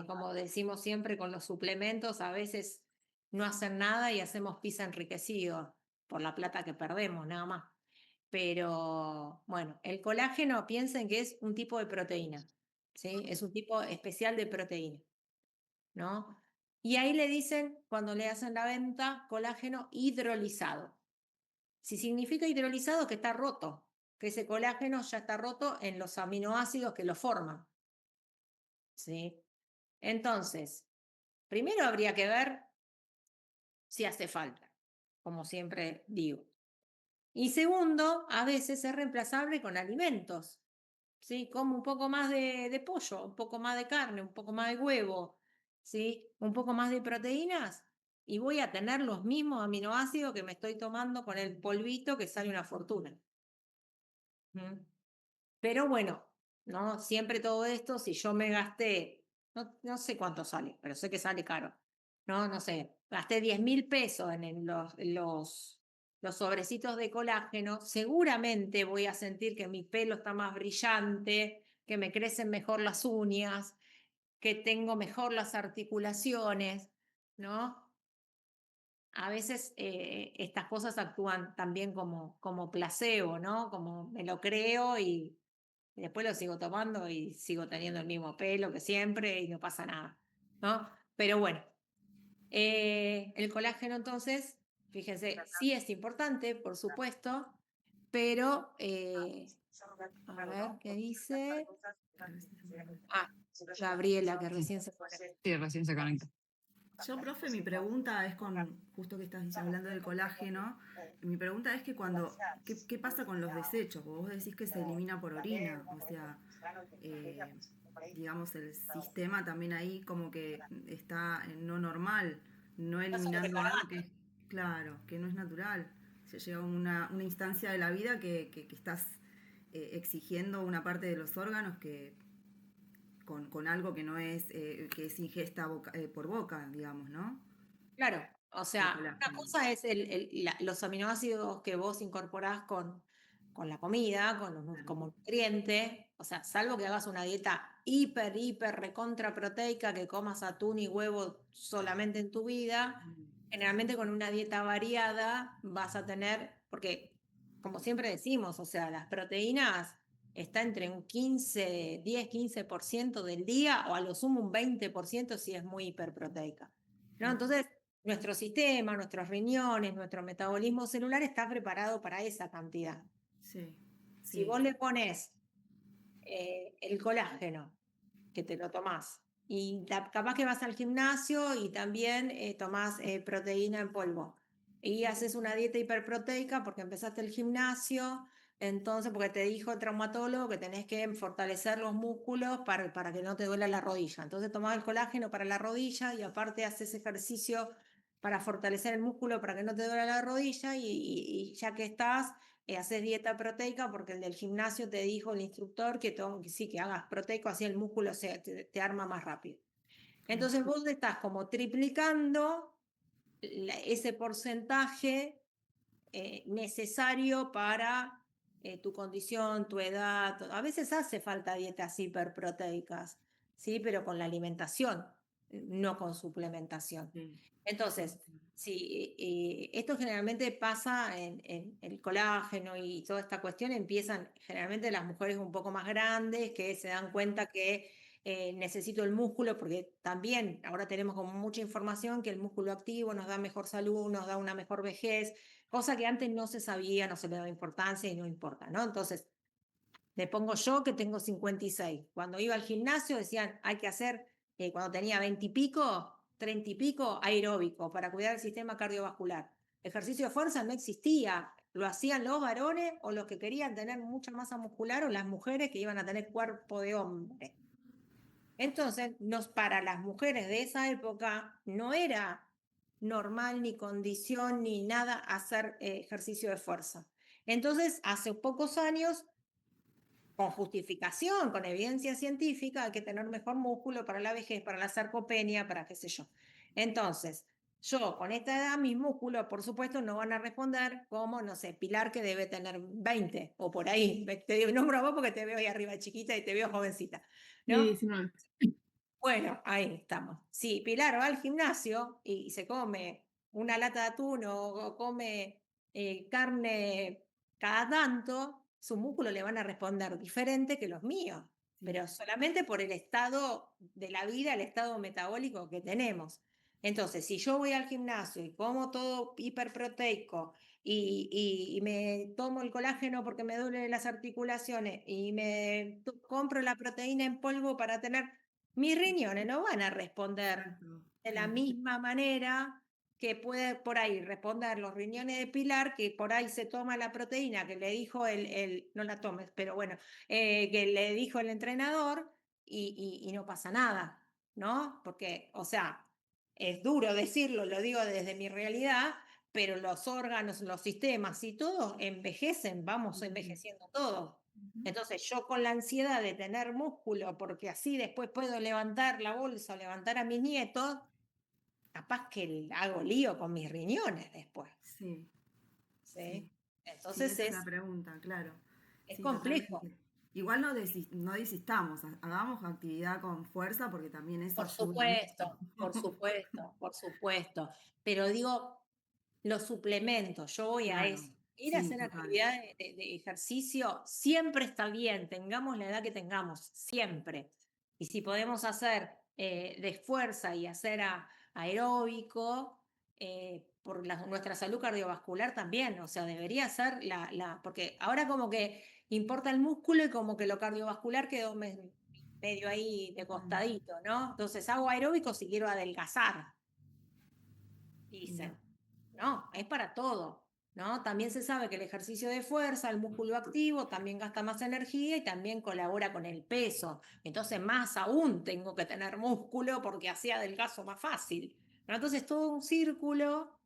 como decimos siempre con los suplementos, a veces no hacen nada y hacemos pis enriquecido por la plata que perdemos, nada más. Pero bueno, el colágeno, piensen que es un tipo de proteína, ¿sí? Es un tipo especial de proteína, ¿no? Y ahí le dicen, cuando le hacen la venta, colágeno hidrolizado. Si significa hidrolizado, que está roto, que ese colágeno ya está roto en los aminoácidos que lo forman, ¿sí? Entonces, primero habría que ver si hace falta, como siempre digo. Y segundo, a veces es reemplazable con alimentos, ¿sí? Como un poco más de pollo, un poco más de carne, un poco más de huevo, ¿sí? Un poco más de proteínas y voy a tener los mismos aminoácidos que me estoy tomando con el polvito que sale una fortuna. ¿Mm? Pero bueno, ¿no? Siempre todo esto, si yo me gasté, no sé cuánto sale, pero sé que sale caro, no sé, gasté 10.000 pesos en los sobrecitos de colágeno, seguramente voy a sentir que mi pelo está más brillante, que me crecen mejor las uñas, que tengo mejor las articulaciones, ¿no? A veces estas cosas actúan también como placebo, ¿no? Como me lo creo y después lo sigo tomando y sigo teniendo el mismo pelo que siempre y no pasa nada, ¿no? Pero bueno, el colágeno entonces, fíjense, sí es importante, por supuesto, pero, a ver, ¿qué dice? Ah, Gabriela, que recién se conectó.
Sí, recién se conecta.
Yo, profe, mi pregunta es con, justo que estás hablando del colágeno, mi pregunta es que ¿qué pasa con los desechos? Porque vos decís que se elimina por orina, o sea, digamos, el sistema también ahí como que está no normal, no eliminando algo que es, claro, que no es natural. Se llega a una instancia de la vida que estás exigiendo una parte de los órganos que con algo que no es, que es ingesta por boca, digamos, ¿no?
Claro, o
El
sea, una
colágeno.
cosa es los aminoácidos que vos incorporás con la comida, como nutriente, o sea, salvo que hagas una dieta hiper, recontra proteica, que comas atún y huevo solamente en tu vida, generalmente con una dieta variada vas a tener, porque como siempre decimos, o sea, las proteínas está entre un 10-15% del día o a lo sumo un 20% si es muy hiperproteica, ¿no? Entonces, nuestro sistema, nuestros riñones, nuestro metabolismo celular está preparado para esa cantidad.
Sí,
Si
sí.
vos le pones el colágeno, que te lo tomás, y capaz que vas al gimnasio y también tomás proteína en polvo, y haces una dieta hiperproteica porque empezaste el gimnasio, entonces porque te dijo el traumatólogo que tenés que fortalecer los músculos para que no te duela la rodilla. Entonces tomás el colágeno para la rodilla y aparte haces ejercicio para fortalecer el músculo para que no te duela la rodilla y ya que estás, haces dieta proteica porque el del gimnasio te dijo el instructor que sí, que hagas proteico, así el músculo te arma más rápido. Entonces vos estás como triplicando ese porcentaje necesario para tu condición, tu edad. A veces hace falta dietas hiperproteicas, ¿sí? Pero con la alimentación, no con suplementación.
Sí.
Entonces, sí, esto generalmente pasa en el colágeno y toda esta cuestión, empiezan generalmente las mujeres un poco más grandes que se dan cuenta que necesito el músculo, porque también ahora tenemos como mucha información que el músculo activo nos da mejor salud, nos da una mejor vejez, cosa que antes no se sabía, no se le daba importancia y no importa, ¿no? Entonces, me pongo yo que tengo 56. Cuando iba al gimnasio decían, hay que hacer cuando tenía 20 y pico, 30 y pico, aeróbico, para cuidar el sistema cardiovascular. Ejercicio de fuerza no existía, lo hacían los varones o los que querían tener mucha masa muscular o las mujeres que iban a tener cuerpo de hombre. Entonces, para las mujeres de esa época no era normal ni condición ni nada hacer ejercicio de fuerza. Entonces, hace pocos años, con justificación, con evidencia científica, hay que tener mejor músculo para la vejez, para la sarcopenia, para qué sé yo. Entonces, yo con esta edad, mis músculos, por supuesto, no van a responder como, no sé, Pilar que debe tener 20 o por ahí. Te nombro a vos porque te veo ahí arriba chiquita y te veo jovencita,
Y
¿no?
19.
Bueno, ahí estamos. Si Pilar va al gimnasio y se come una lata de atún o come carne cada tanto, sus músculos le van a responder diferente que los míos,
Sí.
pero solamente por el estado de la vida, el estado metabólico que tenemos. Entonces, si yo voy al gimnasio y como todo hiperproteico y me tomo el colágeno porque me duelen las articulaciones y compro la proteína en polvo para tener mis riñones no van a responder
Exacto,
de la
claro.
misma manera que puede por ahí responder los riñones de Pilar, que por ahí se toma la proteína que le dijo no la tomes, pero bueno, que le dijo el entrenador y no pasa nada, ¿no? Porque, o sea, es duro decirlo, lo digo desde mi realidad, pero los órganos, los sistemas y todo envejecen, vamos envejeciendo todos.
Ujú.
Entonces yo con la ansiedad de tener músculo, porque así después puedo levantar la bolsa o levantar a mis nietos, capaz que hago lío con mis riñones después,
Sí, sí.
¿sí?
Sí,
Entonces
esa es la pregunta, claro.
es
Sí,
complejo.
totalmente. Igual no desistamos, hagamos actividad con fuerza porque también eso
Por
ayuda mucho.
supuesto, por supuesto, por supuesto. Pero digo, los suplementos, yo voy a
Claro,
eso. Ir a
sí,
hacer
total.
actividad de ejercicio siempre está bien, tengamos la edad que tengamos, siempre. Y si podemos hacer de fuerza y hacer aeróbico, por nuestra salud cardiovascular también, o sea, debería ser porque ahora como que importa el músculo y como que lo cardiovascular quedó medio ahí de costadito, ¿no? Entonces hago aeróbico si quiero adelgazar,
Mira,
dicen. No, es para todo, ¿no? También se sabe que el ejercicio de fuerza, el músculo activo, también gasta más energía y también colabora con el peso. Entonces, más aún tengo que tener músculo porque así adelgazo más fácil, ¿no? Entonces, todo un círculo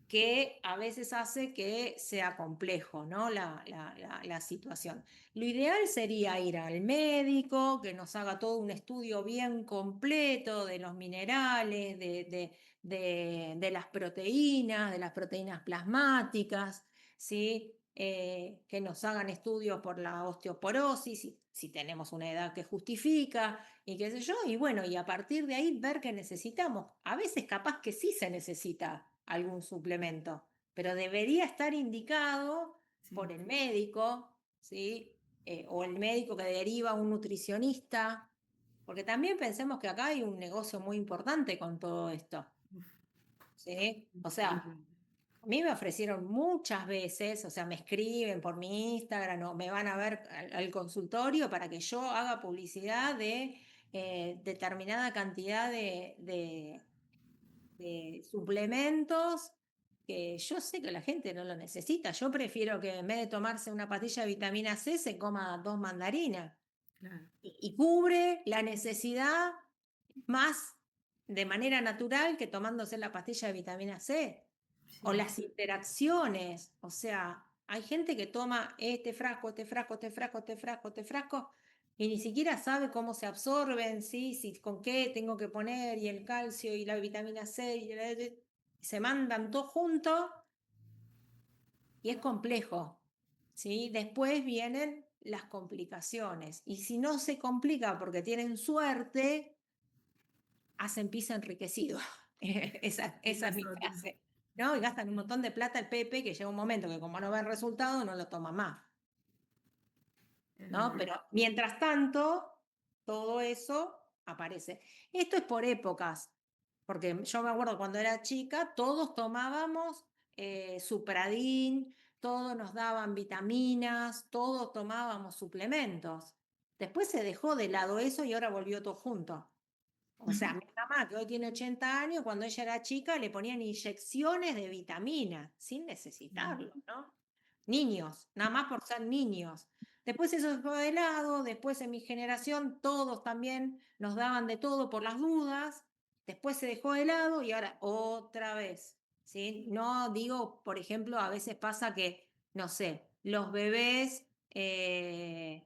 que a veces hace que sea complejo, ¿no? La situación. Lo ideal sería ir al médico, que nos haga todo un estudio bien completo de los minerales, de las proteínas plasmáticas, ¿sí? Que nos hagan estudios por la osteoporosis, si tenemos una edad que justifica, y qué sé yo, y bueno, y a partir de ahí ver qué necesitamos. A veces capaz que sí se necesita algún suplemento, pero debería estar indicado por
sí.
el médico, ¿sí? O el médico que deriva a un nutricionista, porque también pensemos que acá hay un negocio muy importante con todo esto, ¿sí? O sea,
Totalmente.
a mí me ofrecieron muchas veces, o sea, me escriben por mi Instagram o me van a ver al consultorio para que yo haga publicidad de determinada cantidad de suplementos que yo sé que la gente no lo necesita. Yo prefiero que en vez de tomarse una pastilla de vitamina C se coma 2 mandarinas
Claro,
y cubre la necesidad más de manera natural que tomándose la pastilla de vitamina C. O
sí.
las interacciones, o sea, hay gente que toma este frasco, este frasco, este frasco, este frasco, este frasco, y ni siquiera sabe cómo se absorben, ¿sí? Si, con qué tengo que poner, y el calcio, y la vitamina C, se mandan todo junto, y es complejo, ¿sí? Después vienen las complicaciones, y si no se complica porque tienen suerte, hacen pis enriquecido. Esa
Esa
es
es
mi
otra.
frase. ¿No? Y gastan un montón de plata el Pepe, que llega un momento que como no ven resultado, no lo toma más.
Es
¿No?
verdad.
Pero mientras tanto, todo eso aparece. Esto es por épocas, porque yo me acuerdo cuando era chica, todos tomábamos Supradin, todos nos daban vitaminas, todos tomábamos suplementos. Después se dejó de lado eso y ahora volvió todo junto. O sea, mi mamá, que hoy tiene 80 años, cuando ella era chica le ponían inyecciones de vitamina sin necesitarlo, ¿no? Niños, nada más por ser niños. Después eso se fue de lado, después en mi generación todos también nos daban de todo por las dudas, después se dejó de lado y ahora otra vez, ¿sí? No digo, por ejemplo, a veces pasa que, no sé, los bebés, el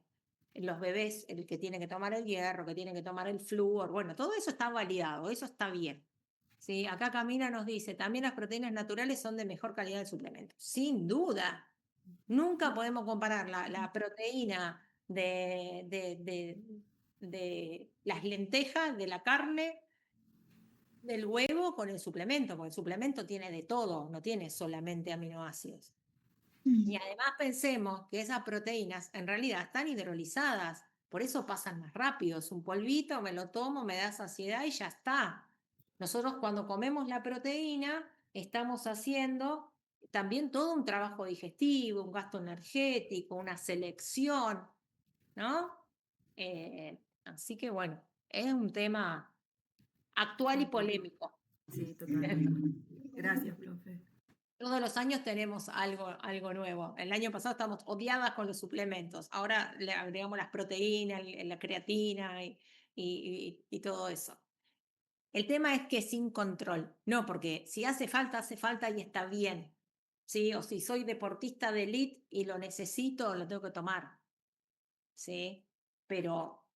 que tiene que tomar el hierro, que tiene que tomar el flúor, bueno, todo eso está validado, eso está bien. ¿Sí? Acá Camila nos dice, también las proteínas naturales son de mejor calidad del suplemento. Sin duda, nunca podemos comparar la proteína de las lentejas, de la carne, del huevo con el suplemento, porque el suplemento tiene de todo, no tiene solamente aminoácidos. Y además pensemos que esas proteínas en realidad están hidrolizadas, por eso pasan más rápido. Es un polvito, me lo tomo, me da saciedad y ya está. Nosotros cuando comemos la proteína estamos haciendo también todo un trabajo digestivo, un gasto energético, una selección, ¿no? Así que bueno, es un tema actual y polémico.
Sí, totalmente. Gracias, profe.
Todos los años tenemos algo nuevo. El año pasado estábamos odiadas con los suplementos. Ahora le agregamos las proteínas, la creatina y todo eso. El tema es que sin control. No, porque si hace falta y está bien. ¿Sí? O si soy deportista de elite y lo necesito, lo tengo que tomar. ¿Sí? Pero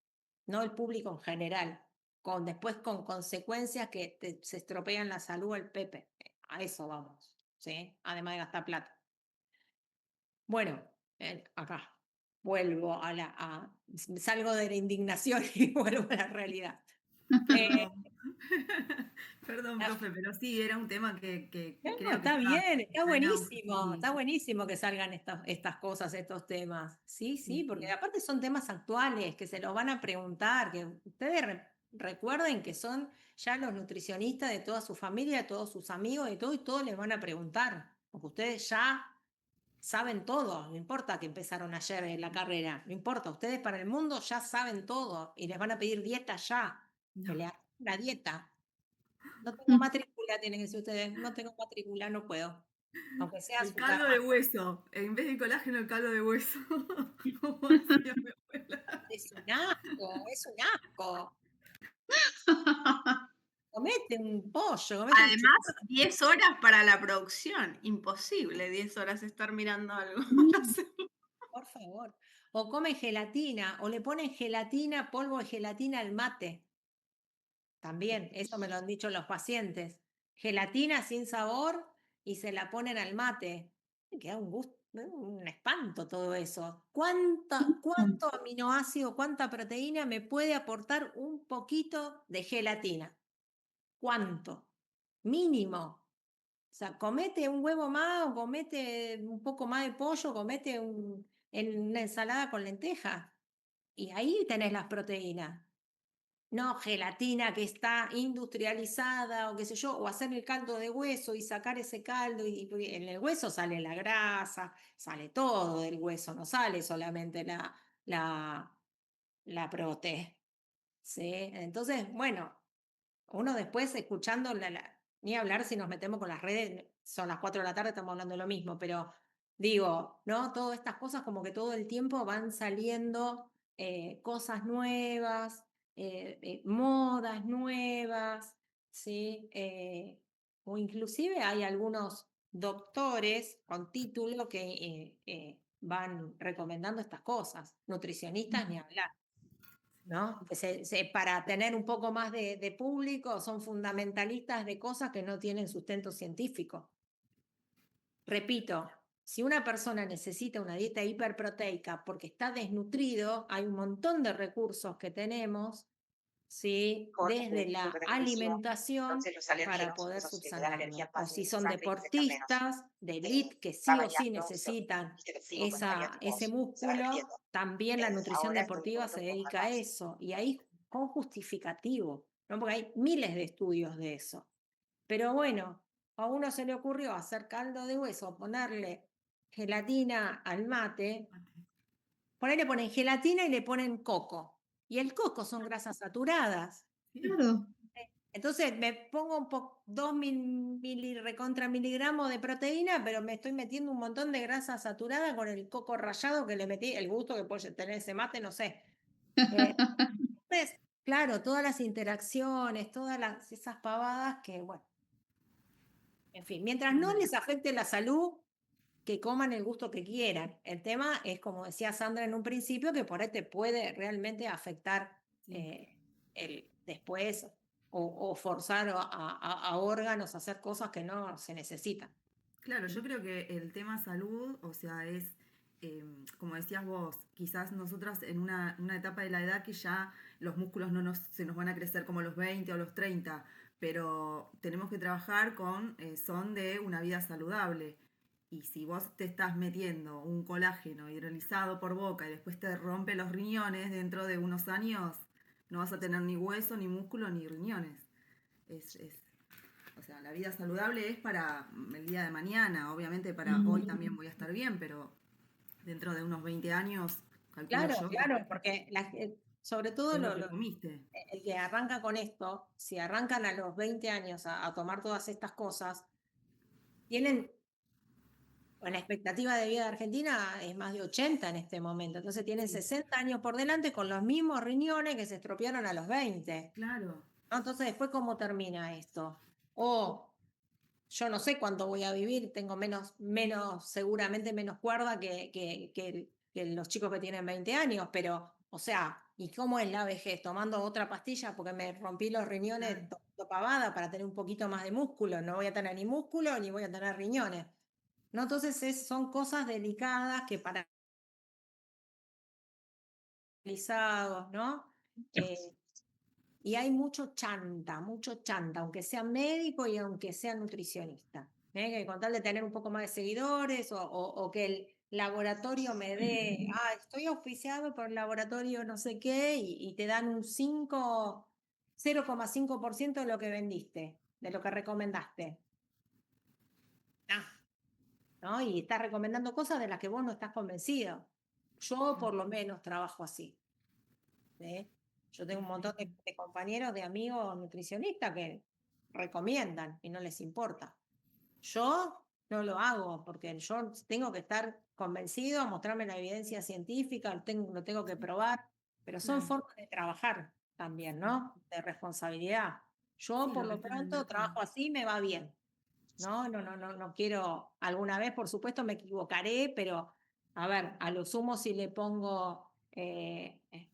no el público en general. Después con consecuencias que se estropean la salud el Pepe. A eso vamos. ¿Sí? Además de gastar plata. Bueno, acá vuelvo salgo de la indignación y vuelvo a la realidad. Eh,
Perdón,
la-
profe, pero sí, era un tema que
no,
creo que
está bien,
está en auge,
está
sí.
buenísimo que salgan estas cosas, estos temas. Sí,
Sí,
sí, porque
sí.
aparte son temas actuales que se los van a preguntar, que ustedes recuerden que son ya los nutricionistas de toda su familia, de todos sus amigos, de todo, y todos les van a preguntar, porque ustedes ya saben todo, no importa que empezaron ayer en la carrera, no importa, ustedes para el mundo ya saben todo y les van a pedir dieta ya, que
No.
le hagan la dieta. No tengo matrícula, tienen que decir ustedes, no tengo matrícula, no puedo, aunque sea
El
azúcar.
caldo de hueso. En vez de colágeno, el caldo de hueso. Como decía mi abuela.
Es un asco, es un asco. Comete un pollo, comete un
Además, 10 horas para la producción. Imposible 10 horas estar mirando algo. para hacerlo.
por favor. O comen gelatina, o le ponen gelatina, polvo de gelatina al mate. También, eso me lo han dicho los pacientes. Gelatina sin sabor y se la ponen al mate. Me queda un gusto, un espanto todo eso. ¿Cuánto aminoácido, cuánta proteína me puede aportar un poquito de gelatina? ¿Cuánto? Mínimo. O sea, comete un huevo más o comete un poco más de pollo, comete en una ensalada con lentejas. Y ahí tenés las proteínas. No gelatina que está industrializada o qué sé yo, o hacer el caldo de hueso y sacar ese caldo porque en el hueso sale la grasa, sale todo del hueso, no sale solamente la prote. ¿Sí? Entonces, bueno, uno después escuchando, ni hablar si nos metemos con las redes, son las 4 de la tarde, estamos hablando de lo mismo, pero digo, ¿no? Todas estas cosas como que todo el tiempo van saliendo cosas nuevas, modas nuevas, ¿sí? O inclusive hay algunos doctores con título que van recomendando estas cosas, nutricionistas ni hablar. ¿No? Que para tener un poco más de público son fundamentalistas de cosas que no tienen sustento científico. Repito, si una persona necesita una dieta hiperproteica porque está desnutrido, hay un montón de recursos que tenemos, ¿sí? Desde la alimentación para poder subsanarlo. O si son deportistas de elite que sí o sí necesitan ese músculo, también la nutrición deportiva se dedica a eso. Y ahí con justificativo, ¿no? Porque hay miles de estudios de eso. Pero bueno, a uno se le ocurrió hacer caldo de hueso, ponerle gelatina al mate. Por ahí le ponen gelatina y le ponen coco. Y el coco son grasas saturadas.
Claro.
Entonces me pongo un poco 2 recontra miligramos de proteína, pero me estoy metiendo un montón de grasa saturada con el coco rallado que le metí, el gusto que puede tener ese mate, no sé. Entonces, claro, todas las interacciones, esas pavadas que, bueno, en fin, mientras no les afecte la salud, que coman el gusto que quieran. El tema es, como decía Sandra en un principio, que por ahí te puede realmente afectar
Sí.
después o forzar a órganos a hacer cosas que no se necesitan.
Claro, yo creo que el tema salud, o sea, es, como decías vos, quizás nosotras en una etapa de la edad que ya los músculos se nos van a crecer como a los 20 o a los 30, pero tenemos que trabajar con son de una vida saludable. Y si vos te estás metiendo un colágeno hidrolizado por boca y después te rompe los riñones dentro de unos años, no vas a tener ni hueso, ni músculo, ni riñones. Es, o sea, la vida saludable es para el día de mañana. Obviamente para hoy también voy a estar bien, pero dentro de unos 20 años, calculo
Claro,
yo,
claro, porque sobre todo
es lo que comiste.
el que arranca con esto, si arrancan a los 20 años a tomar todas estas cosas, tienen, la expectativa de vida de Argentina es más de 80 en este momento, entonces tienen 60 años por delante con los mismos riñones que se estropearon a los 20.
Claro.
¿No? Entonces, después, ¿cómo termina esto? O yo no sé cuánto voy a vivir, tengo seguramente menos cuerda que los chicos que tienen 20 años, pero, o sea, ¿y cómo es la vejez? Tomando otra pastilla porque me rompí los riñones tomando pavada para tener un poquito más de músculo. No voy a tener ni músculo ni voy a tener riñones. ¿No? Entonces son cosas delicadas que para realizados, ¿no? Y hay mucho chanta, aunque sea médico y aunque sea nutricionista. Que con tal de tener un poco más de seguidores o que el laboratorio me dé, estoy auspiciado por el laboratorio no sé qué, y te dan un 0,5% de lo que vendiste, de lo que recomendaste. ¿No? Y estás recomendando cosas de las que vos no estás convencido. Yo por lo menos trabajo así. ¿Sí? Yo tengo un montón de compañeros, de amigos nutricionistas que recomiendan y no les importa. Yo no lo hago porque yo tengo que estar convencido, mostrarme la evidencia científica, lo tengo que probar, pero son
Claro.
formas de trabajar también, ¿no? De responsabilidad. Yo
Sí,
por
lo que
lo
está en el
pronto
mercado.
trabajo así, me va bien. No quiero, alguna vez por supuesto me equivocaré, pero a ver, a lo sumo si le pongo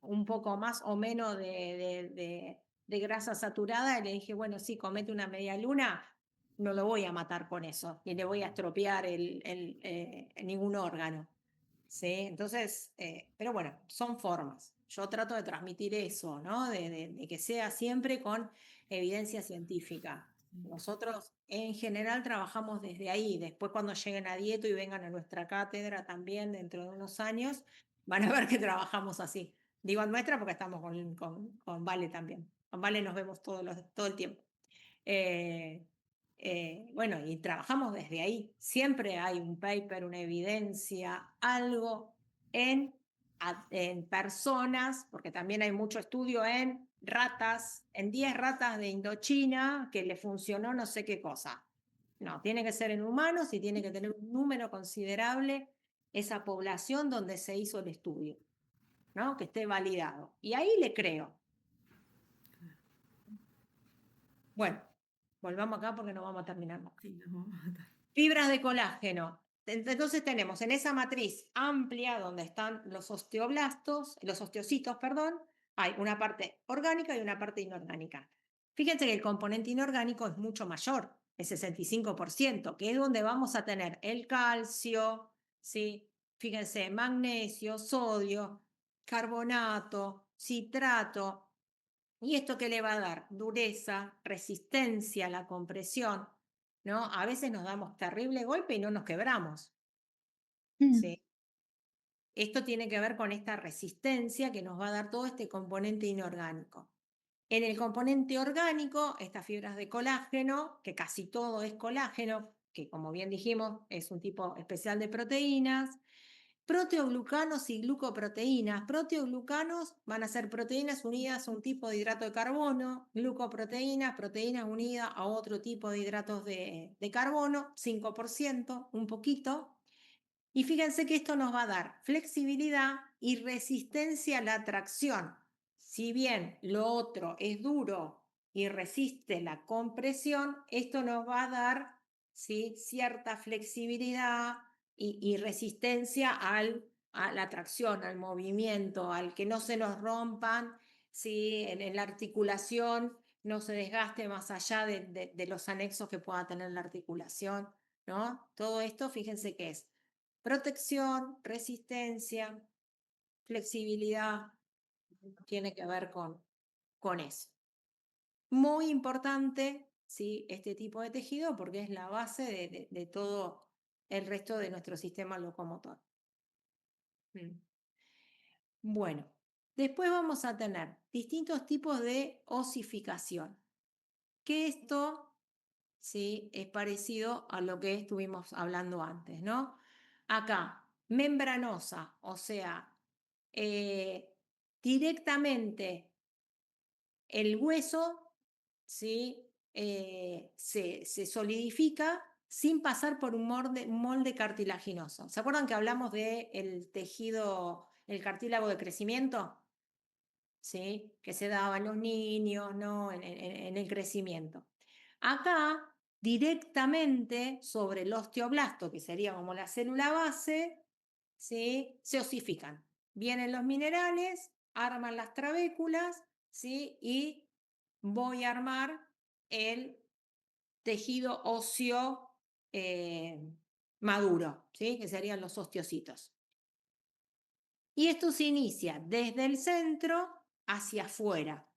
un poco más o menos de grasa saturada y le dije, bueno, sí, comete una media luna, no lo voy a matar con eso, ni le voy a estropear ningún órgano. ¿Sí? Entonces, pero bueno, son formas. Yo trato de transmitir eso, ¿no? De que sea siempre con evidencia científica. Nosotros en general trabajamos desde ahí. Después cuando lleguen a Dieto y vengan a nuestra cátedra también dentro de unos años, van a ver que trabajamos así. Digo nuestra porque estamos con Vale también. Con Vale nos vemos todo el tiempo. Bueno, y trabajamos desde ahí. Siempre hay un paper, una evidencia, algo en personas, porque también hay mucho estudio en ratas, en 10 ratas de Indochina que le funcionó no sé qué cosa. No, tiene que ser en humanos y tiene que tener un número considerable esa población donde se hizo el estudio, ¿no? Que esté validado. Y ahí le creo. Bueno, volvamos acá porque no vamos a terminar más.
Sí, nos vamos a matar.
Fibras de colágeno. Entonces tenemos en esa matriz amplia donde están los osteoblastos, los osteocitos, perdón, hay una parte orgánica y una parte inorgánica. Fíjense que el componente inorgánico es mucho mayor, el 65%, que es donde vamos a tener el calcio, ¿sí? Fíjense, magnesio, sodio, carbonato, citrato. ¿Y esto qué le va a dar? Dureza, resistencia a la compresión, ¿no? A veces nos damos terrible golpe y no nos quebramos, ¿sí? Esto tiene que ver con esta resistencia que nos va a dar todo este componente inorgánico. En el componente orgánico, estas fibras de colágeno, que casi todo es colágeno, que como bien dijimos es un tipo especial de proteínas, proteoglucanos y glucoproteínas. Proteoglucanos van a ser proteínas unidas a un tipo de hidrato de carbono, glucoproteínas, proteínas unidas a otro tipo de hidratos de carbono, 5%, un poquito. Y fíjense que esto nos va a dar flexibilidad y resistencia a la tracción. Si bien lo otro es duro y resiste la compresión, esto nos va a dar, ¿sí?, cierta flexibilidad y resistencia a la tracción, al movimiento, al que no se nos rompan, ¿sí?, en la articulación, no se desgaste más allá de los anexos que pueda tener la articulación, ¿no? Todo esto, fíjense que es protección, resistencia, flexibilidad, tiene que ver con eso. Muy importante, ¿sí?, este tipo de tejido porque es la base de todo el resto de nuestro sistema locomotor. Bueno, después vamos a tener distintos tipos de osificación, que esto, ¿sí?, es parecido a lo que estuvimos hablando antes, ¿no? Acá, membranosa, o sea, directamente el hueso, ¿sí?, se solidifica sin pasar por un molde cartilaginoso. ¿Se acuerdan que hablamos del tejido, el cartílago de crecimiento? ¿Sí? Que se daba en los niños, ¿no?, en el crecimiento. Acá, directamente sobre el osteoblasto, que sería como la célula base, ¿sí?, se osifican. Vienen los minerales, arman las trabéculas, ¿sí?, y voy a armar el tejido óseo maduro, ¿sí?, que serían los osteocitos. Y esto se inicia desde el centro hacia afuera.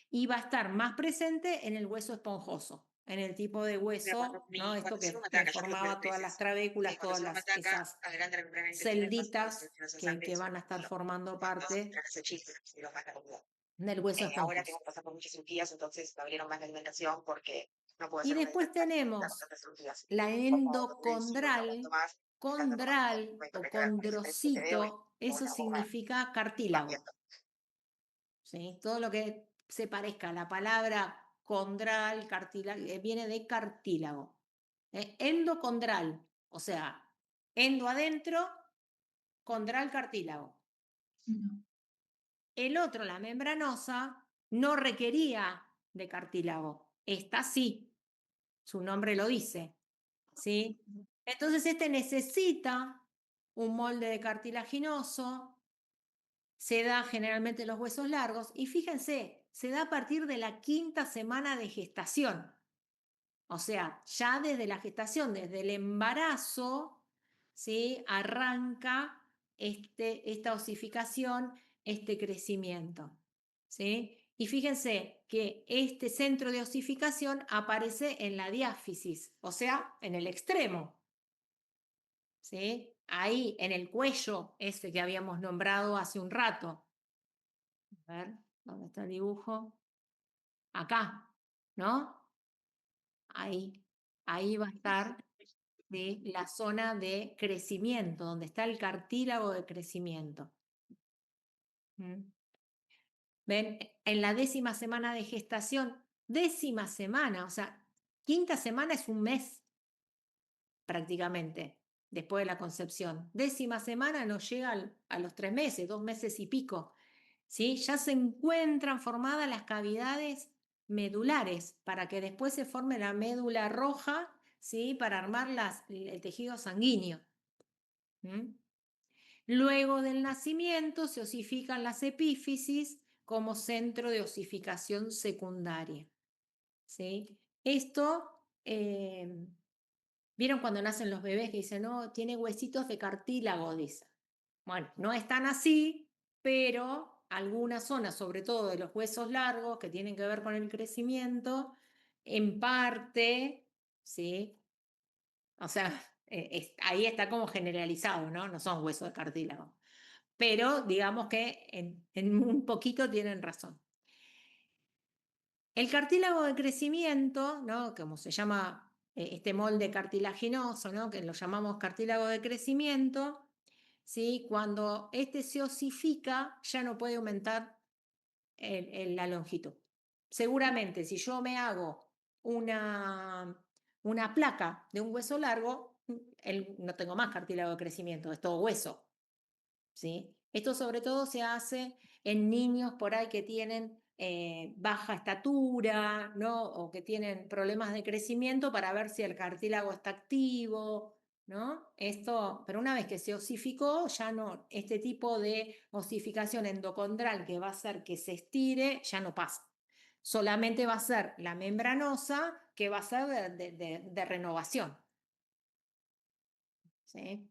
Y va a estar más presente en el hueso esponjoso, en el tipo de hueso, ¿no?, esto que formaba todas las trabéculas, todas esas celditas que van a estar formando parte del hueso
Ahora
esponjoso.
tengo que pasar por muchas cirugías, entonces me abrieron más la alimentación porque no puedo
Y
hacer una
después
dieta con
tenemos
tantas cirugías.
la
Como medicina,
endocondral,
más,
condral
me
o
toca cada 3 que te veo y
condrocito, eso
una bomba
significa
va
cartílago.
viendo.
¿Sí? Todo lo que se parezca a la palabra condral, cartílago, viene de cartílago. Endocondral, o sea, endo adentro, condral cartílago. El otro, la membranosa, no requería de cartílago. Esta sí, su nombre lo dice, ¿sí? Entonces este necesita un molde de cartilaginoso, se da generalmente en los huesos largos y fíjense, se da a partir de la 5ª semana de gestación. O sea, ya desde la gestación, desde el embarazo, ¿sí?, arranca esta osificación, este crecimiento, ¿sí? Y fíjense que este centro de osificación aparece en la diáfisis, o sea, en el extremo, ¿sí? Ahí, en el cuello, ese que habíamos nombrado hace un rato. A ver, ¿dónde está el dibujo? Acá, ¿no? Ahí va a estar, ¿sí?, la zona de crecimiento, donde está el cartílago de crecimiento. ¿Ven? En la 10ª semana de gestación, 10ª semana, o sea, 5ª semana es un mes prácticamente después de la concepción. 10ª semana no llega a los 3 meses, 2 meses y pico. ¿Sí? Ya se encuentran formadas las cavidades medulares para que después se forme la médula roja, ¿sí?, para armar el tejido sanguíneo. Luego del nacimiento se osifican las epífisis como centro de osificación secundaria, ¿sí? Esto, ¿vieron cuando nacen los bebés que dicen, no, tiene huesitos de cartílago? Dice. Bueno, no es tan así, pero algunas zonas, sobre todo de los huesos largos, que tienen que ver con el crecimiento, en parte, ¿sí? O sea, ahí está como generalizado, ¿no? No son huesos de cartílago. Pero digamos que en un poquito tienen razón. El cartílago de crecimiento, ¿no?, como se llama este molde cartilaginoso, ¿no? Que lo llamamos cartílago de crecimiento, ¿sí? Cuando este se osifica, ya no puede aumentar la longitud. Seguramente, si yo me hago una placa de un hueso largo, no tengo más cartílago de crecimiento, es todo hueso, ¿sí? Esto sobre todo se hace en niños por ahí que tienen baja estatura, ¿no? O que tienen problemas de crecimiento para ver si el cartílago está activo, ¿no? Esto, pero una vez que se osificó, ya no, este tipo de osificación endocondral que va a hacer que se estire, ya no pasa. Solamente va a ser la membranosa que va a ser de renovación, ¿sí?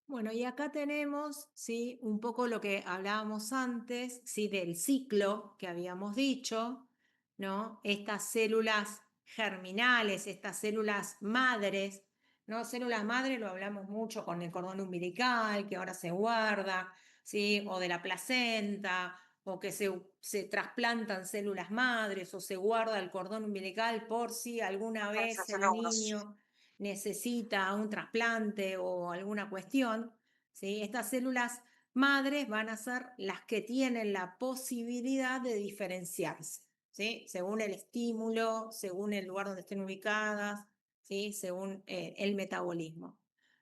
Bueno, y acá tenemos, ¿sí? Un poco lo que hablábamos antes, ¿sí? Del ciclo que habíamos dicho, ¿no? Estas células germinales, estas células madres, ¿no? Células madres lo hablamos mucho con el cordón umbilical, que ahora se guarda, ¿sí? O de la placenta, o que se trasplantan células madres, o se guarda el cordón umbilical por si alguna vez el niño necesita un trasplante o alguna cuestión, ¿sí? Estas células madres van a ser las que tienen la posibilidad de diferenciarse, ¿sí? Según el estímulo, según el lugar donde estén ubicadas, ¿sí? Según el metabolismo,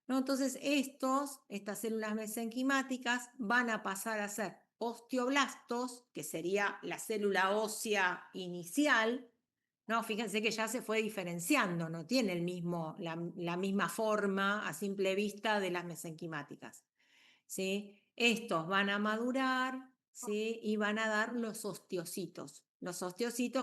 ¿no? Entonces, estas células mesenquimáticas van a pasar a ser osteoblastos, que sería la célula ósea inicial, no, fíjense que ya se fue diferenciando, no tiene la misma forma a simple vista de las mesenquimáticas, ¿sí? Estos van a madurar, ¿sí? Y van a dar los osteocitos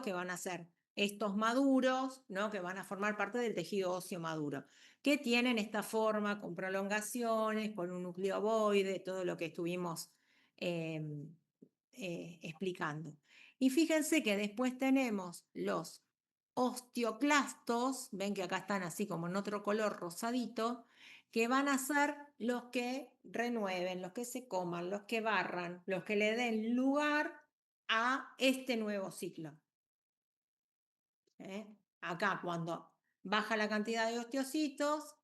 que van a ser estos maduros, ¿no? Que van a formar parte del tejido óseo maduro, que tienen esta forma con prolongaciones, con un núcleo ovoide, todo lo que estuvimos explicando. Y fíjense que después tenemos los osteoclastos, ven que acá están así como en otro color rosadito, que van a ser los que renueven, los que se coman, los que barran, los que le den lugar a este nuevo ciclo. Acá cuando baja la cantidad de osteocitos,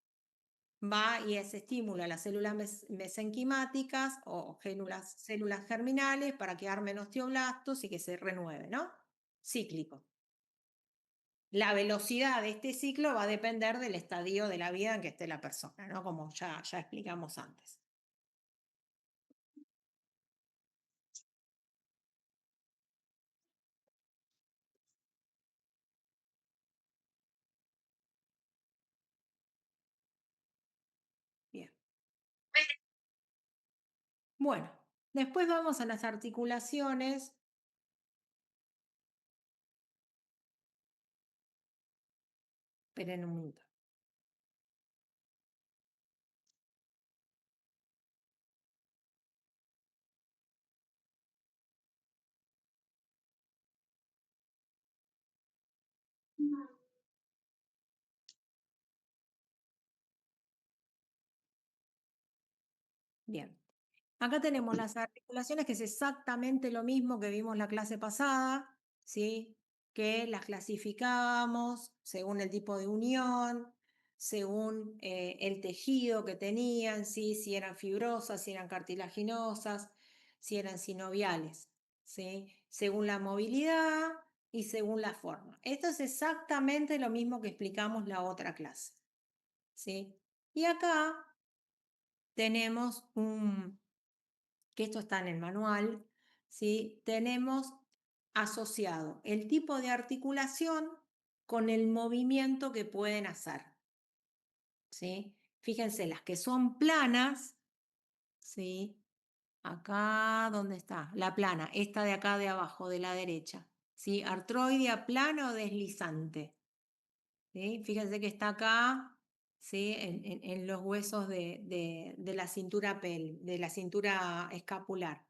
va y se estimula las células mesenquimáticas o células germinales para que armen osteoblastos y que se renueve, ¿no? Cíclico. La velocidad de este ciclo va a depender del estadio de la vida en que esté la persona, ¿no? Como ya explicamos antes. Bien. Bueno, después vamos a las articulaciones. Esperen un minuto. Bien. Acá tenemos las articulaciones, que es exactamente lo mismo que vimos la clase pasada, ¿sí? Que las clasificábamos según el tipo de unión, según el tejido que tenían, ¿sí? Si eran fibrosas, si eran cartilaginosas, si eran sinoviales, ¿sí? Según la movilidad y según la forma. Esto es exactamente lo mismo que explicamos la otra clase, ¿sí? Y acá tenemos que esto está en el manual, ¿sí? Tenemos asociado el tipo de articulación con el movimiento que pueden hacer, ¿sí? Fíjense, las que son planas, ¿sí? Acá, ¿dónde está? La plana, esta de acá de abajo, de la derecha, ¿sí? Artroidea plana o deslizante, ¿sí? Fíjense que está acá, ¿sí? En los huesos de la cintura de la cintura escapular,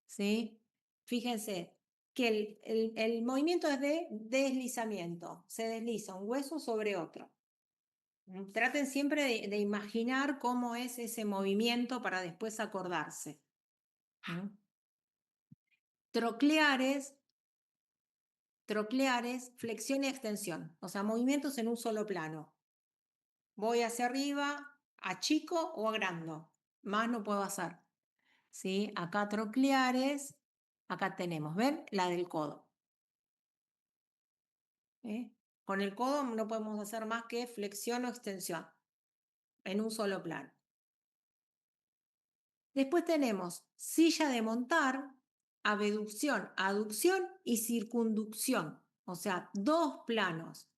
¿sí? Fíjense que el movimiento es de deslizamiento, se desliza un hueso sobre otro. Traten siempre de imaginar cómo es ese movimiento para después acordarse. trocleares, flexión y extensión, o sea, movimientos en un solo plano. Voy hacia arriba, achico o agrando, más no puedo hacer. ¿Sí? Acá trocleares, acá tenemos, ¿ven? La del codo. ¿Eh? Con el codo no podemos hacer más que flexión o extensión en un solo plano. Después tenemos silla de montar, abducción, aducción y circunducción, o sea, 2 planos.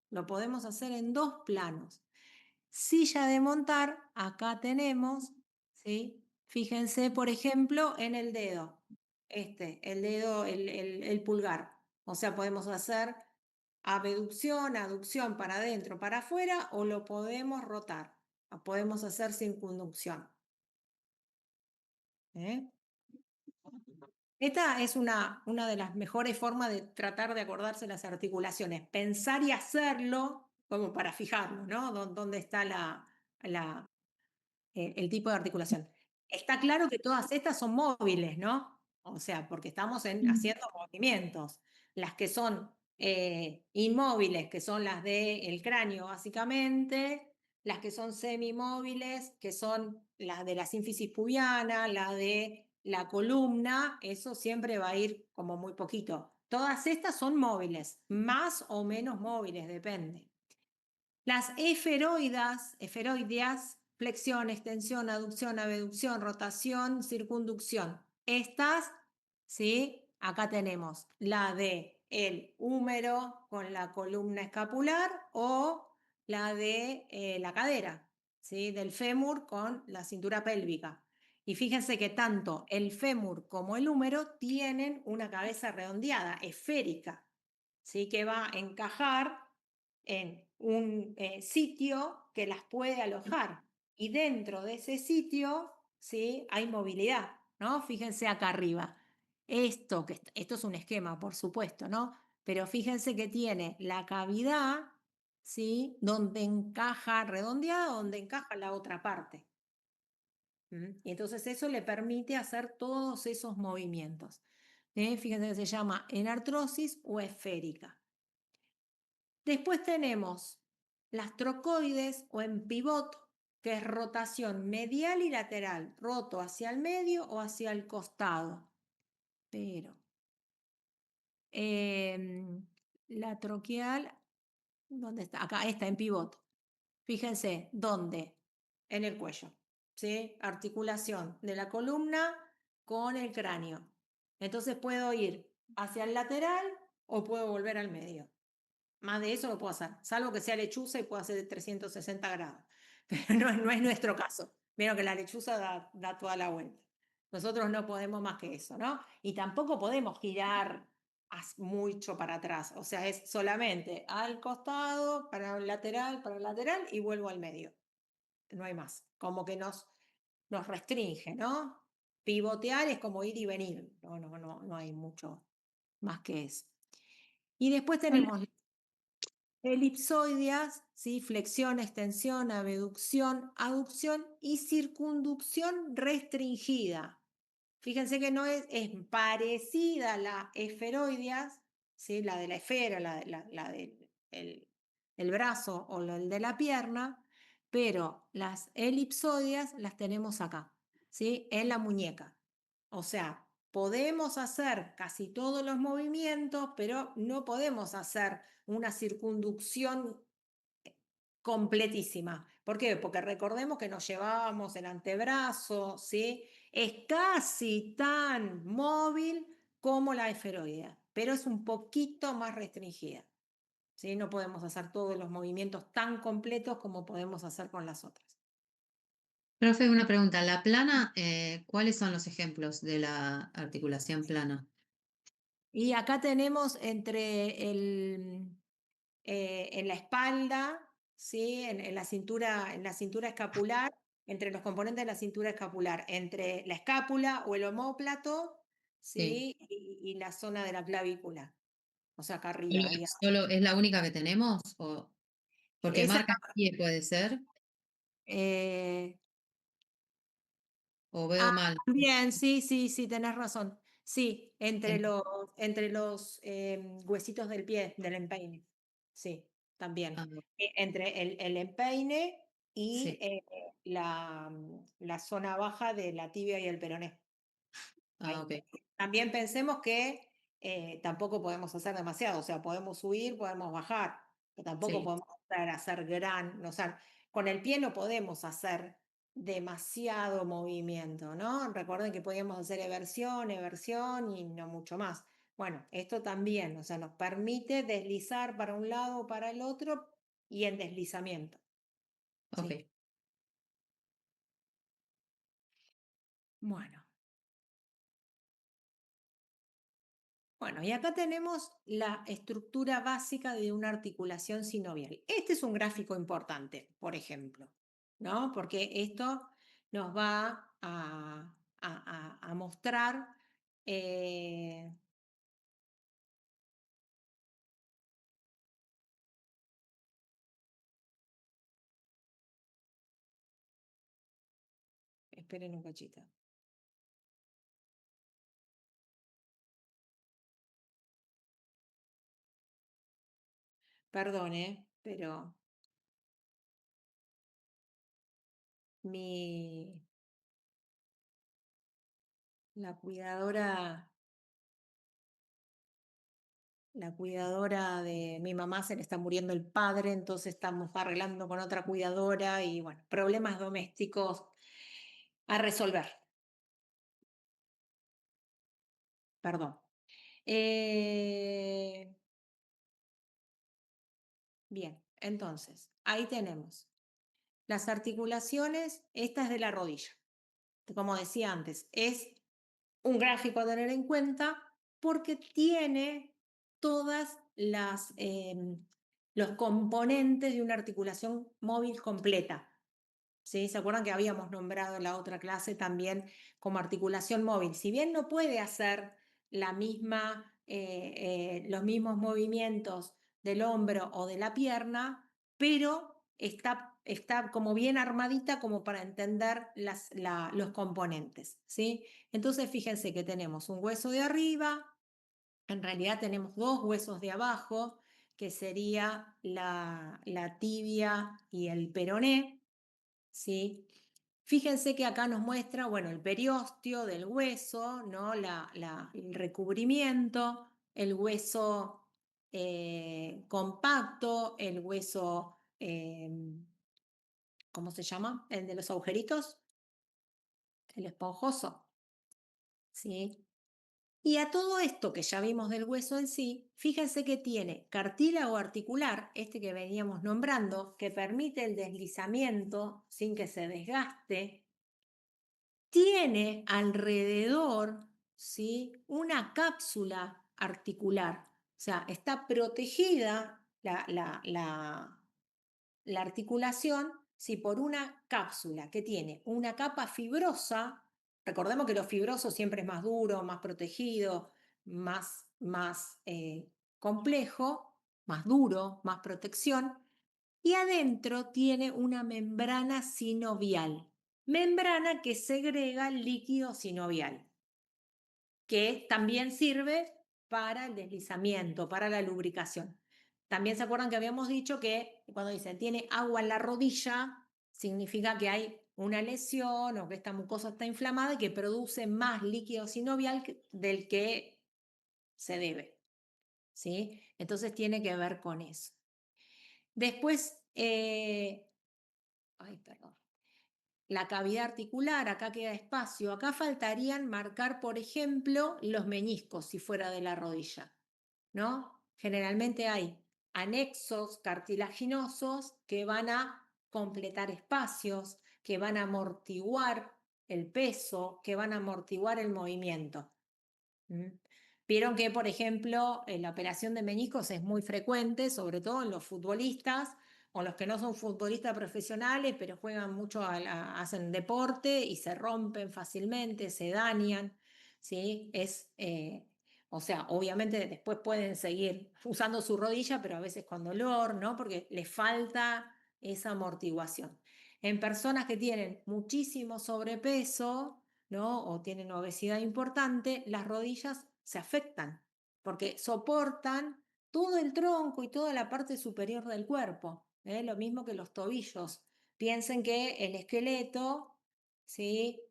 Lo podemos hacer en 2 planos. Silla de montar, acá tenemos, ¿sí? Fíjense, por ejemplo, en el dedo, el dedo, el pulgar. O sea, podemos hacer abducción, aducción para adentro, para afuera, o lo podemos rotar. Podemos hacer circunducción. ¿Eh? Esta es una de las mejores formas de tratar de acordarse las articulaciones. Pensar y hacerlo como para fijarlo, ¿no? ¿Dónde está el tipo de articulación? Está claro que todas estas son móviles, ¿no? O sea, porque estamos haciendo movimientos. Las que son inmóviles, que son las del cráneo básicamente, las que son semimóviles, que son las de la sínfisis pubiana, la de la columna, eso siempre va a ir como muy poquito. Todas estas son móviles, más o menos móviles, depende. Las esferoideas, flexión, extensión, aducción, abducción, rotación, circunducción. Estas, ¿sí? Acá tenemos la de el húmero con la columna escapular o la de la cadera, ¿sí? Del fémur con la cintura pélvica. Y fíjense que tanto el fémur como el húmero tienen una cabeza redondeada, esférica, ¿sí? Que va a encajar en un sitio que las puede alojar. Y dentro de ese sitio, ¿sí? Hay movilidad, ¿no? Fíjense acá arriba. Esto es un esquema, por supuesto, ¿no? Pero fíjense que tiene la cavidad, ¿sí? Donde encaja redondeada, donde encaja la otra parte. Y entonces eso le permite hacer todos esos movimientos. Fíjense que se llama enartrosis o esférica. Después tenemos las trocoides o en pivot, que es rotación medial y lateral, roto hacia el medio o hacia el costado. Pero la troquial, ¿dónde está? Acá está en pivot. Fíjense, ¿dónde? En el cuello, ¿sí? Articulación de la columna con el cráneo. Entonces puedo ir hacia el lateral o puedo volver al medio. Más de eso no puedo hacer, salvo que sea lechuza y pueda hacer de 360 grados. Pero no es nuestro caso. Vieron que la lechuza da toda la vuelta. Nosotros no podemos más que eso, ¿no? Y tampoco podemos girar mucho para atrás. O sea, es solamente al costado, para el lateral y vuelvo al medio. No hay más. Como que nos restringe, ¿no? Pivotear es como ir y venir. No hay mucho más que eso. Y después tenemos elipsoideas, ¿sí? Flexión, extensión, abducción, aducción y circunducción restringida. Fíjense que no es parecida a la esferoideas, ¿sí? La de la esfera, la del el brazo o el de la pierna, pero las elipsoideas las tenemos acá, ¿sí? En la muñeca. O sea, podemos hacer casi todos los movimientos, pero no podemos hacer una circunducción completísima. ¿Por qué? Porque recordemos que nos llevábamos el antebrazo, ¿sí? Es casi tan móvil como la esferoidea, pero es un poquito más restringida, ¿sí? No podemos hacer todos los movimientos tan completos como podemos hacer con las otras.
Profe, una pregunta. La plana, ¿cuáles son los ejemplos de la articulación plana?
Y acá tenemos entre en la espalda, ¿sí? En la cintura escapular, entre los componentes de la cintura escapular, entre la escápula o el omóplato,
Sí.
¿sí? Y la zona de la clavícula, o sea, acá
¿Solo,
arriba.
es la única que tenemos? Porque
Esa,
marca pie puede ser,
eh,
o veo mal.
bien, sí, tenés razón. Sí, entre
En-
los huesitos del pie, del empeine. Sí, también.
ah,
Entre el empeine y
sí.
la zona baja de la tibia y el peroné.
Ah,
Ahí.
ok.
También pensemos que tampoco podemos hacer demasiado, o sea, podemos subir, podemos bajar, pero tampoco
Sí.
podemos hacer o sea, con el pie no podemos hacer demasiado movimiento, ¿no? Recuerden que podíamos hacer eversión y no mucho más. Bueno, esto también, o sea, nos permite deslizar para un lado o para el otro y en deslizamiento.
Ok.
¿Sí? Bueno. Bueno, y acá tenemos la estructura básica de una articulación sinovial. Este es un gráfico importante, por ejemplo, ¿no? Porque esto nos va a mostrar esperen un cachito. Perdone, pero mi, la cuidadora de mi mamá se le está muriendo el padre, entonces estamos arreglando con otra cuidadora y bueno, problemas domésticos a resolver. Perdón. Bien, entonces, ahí tenemos las articulaciones, esta es de la rodilla. Como decía antes, es un gráfico a tener en cuenta porque tiene todas los componentes de una articulación móvil completa. ¿Sí? ¿Se acuerdan que habíamos nombrado en la otra clase también como articulación móvil? Si bien no puede hacer los mismos movimientos del hombro o de la pierna, pero está como bien armadita como para entender los componentes. ¿Sí? Entonces fíjense que tenemos un hueso de arriba, en realidad tenemos dos huesos de abajo, que sería la tibia y el peroné. ¿Sí? Fíjense que acá nos muestra, bueno, el periósteo del hueso, ¿no? El recubrimiento, el hueso compacto, el hueso, ¿cómo se llama? El de los agujeritos, el esponjoso, ¿sí? Y a todo esto que ya vimos del hueso en sí, fíjense que tiene cartílago articular, este que veníamos nombrando, que permite el deslizamiento sin que se desgaste. Tiene alrededor, ¿sí?, una cápsula articular, o sea, está protegida la articulación, ¿sí?, por una cápsula que tiene una capa fibrosa. Recordemos que lo fibroso siempre es más duro, más protegido, más complejo, más duro, más protección, y adentro tiene una membrana sinovial, membrana que segrega líquido sinovial, que también sirve para el deslizamiento, para la lubricación. También se acuerdan que habíamos dicho que cuando dicen tiene agua en la rodilla, significa que hay una lesión o que esta mucosa está inflamada y que produce más líquido sinovial del que se debe. ¿Sí? Entonces tiene que ver con eso. Después, perdón. La cavidad articular, acá queda espacio. Acá faltarían marcar, por ejemplo, los meniscos si fuera de la rodilla, ¿no? Generalmente hay anexos cartilaginosos que van a completar espacios, que van a amortiguar el peso, que van a amortiguar el movimiento. Vieron que, por ejemplo, la operación de meniscos es muy frecuente, sobre todo en los futbolistas o los que no son futbolistas profesionales, pero juegan mucho, hacen deporte y se rompen fácilmente, se dañan, ¿sí? O sea, obviamente después pueden seguir usando su rodilla, pero a veces con dolor, ¿no? Porque les falta esa amortiguación. En personas que tienen muchísimo sobrepeso, ¿no? O tienen obesidad importante, las rodillas se afectan porque soportan todo el tronco y toda la parte superior del cuerpo, ¿eh? Lo mismo que los tobillos. Piensen que el esqueleto, ¿sí?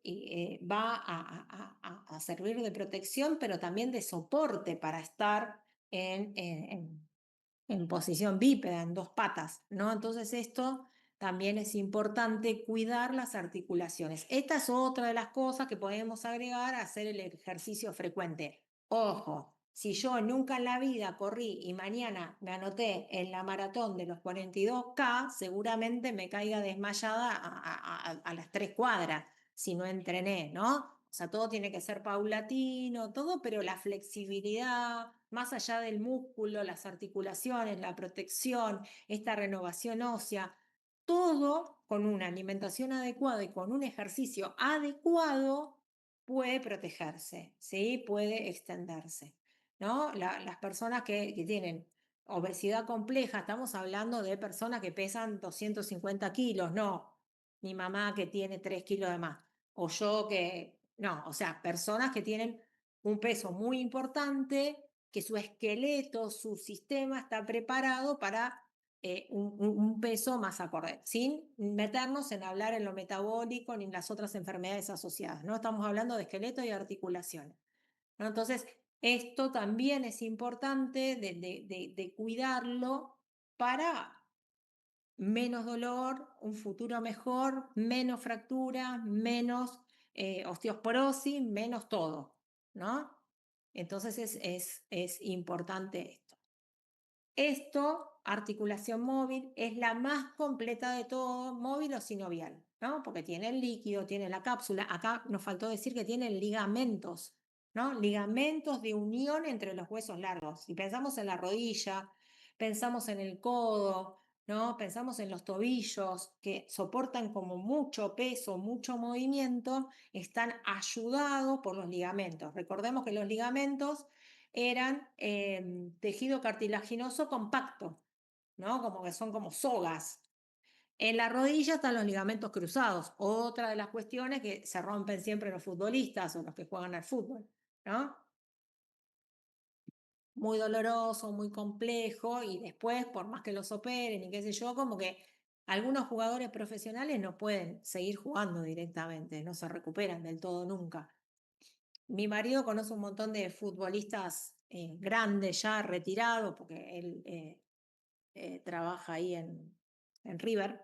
Va a servir de protección, pero también de soporte para estar en posición bípeda, en dos patas, ¿no? Entonces esto también es importante cuidar las articulaciones. Esta es otra de las cosas que podemos agregar a hacer el ejercicio frecuente. Ojo, si yo nunca en la vida corrí y mañana me anoté en la maratón de los 42K, seguramente me caiga desmayada a las 3 cuadras si no entrené, ¿no? O sea, todo tiene que ser paulatino, todo, pero la flexibilidad, más allá del músculo, las articulaciones, la protección, esta renovación ósea, todo con una alimentación adecuada y con un ejercicio adecuado puede protegerse, ¿sí? Puede extenderse, ¿no? Las personas que tienen obesidad compleja, estamos hablando de personas que pesan 250 kilos, no, mi mamá que tiene 3 kilos de más, o yo que, no, o sea, personas que tienen un peso muy importante, que su esqueleto, su sistema está preparado para un peso más acorde, sin meternos en hablar en lo metabólico ni en las otras enfermedades asociadas, ¿no? Estamos hablando de esqueleto y articulaciones, ¿no? Entonces, esto también es importante de cuidarlo para menos dolor, un futuro mejor, menos fracturas, menos osteoporosis, menos todo, ¿no? Entonces es importante esto. Esto, articulación móvil, es la más completa de todo, móvil o sinovial, ¿no? Porque tiene el líquido, tiene la cápsula. Acá nos faltó decir que tiene ligamentos, ¿no? Ligamentos de unión entre los huesos largos. Si pensamos en la rodilla, pensamos en el codo, ¿no? Pensamos en los tobillos, que soportan como mucho peso, mucho movimiento, están ayudados por los ligamentos. Recordemos que los ligamentos eran tejido cartilaginoso compacto, ¿no? Como que son como sogas. En la rodilla están los ligamentos cruzados, otra de las cuestiones que se rompen siempre los futbolistas o los que juegan al fútbol, ¿no? Muy doloroso, muy complejo, y después, por más que los operen y qué sé yo, como que algunos jugadores profesionales no pueden seguir jugando directamente, no se recuperan del todo nunca. Mi marido conoce un montón de futbolistas grandes ya retirados, porque él trabaja ahí en River,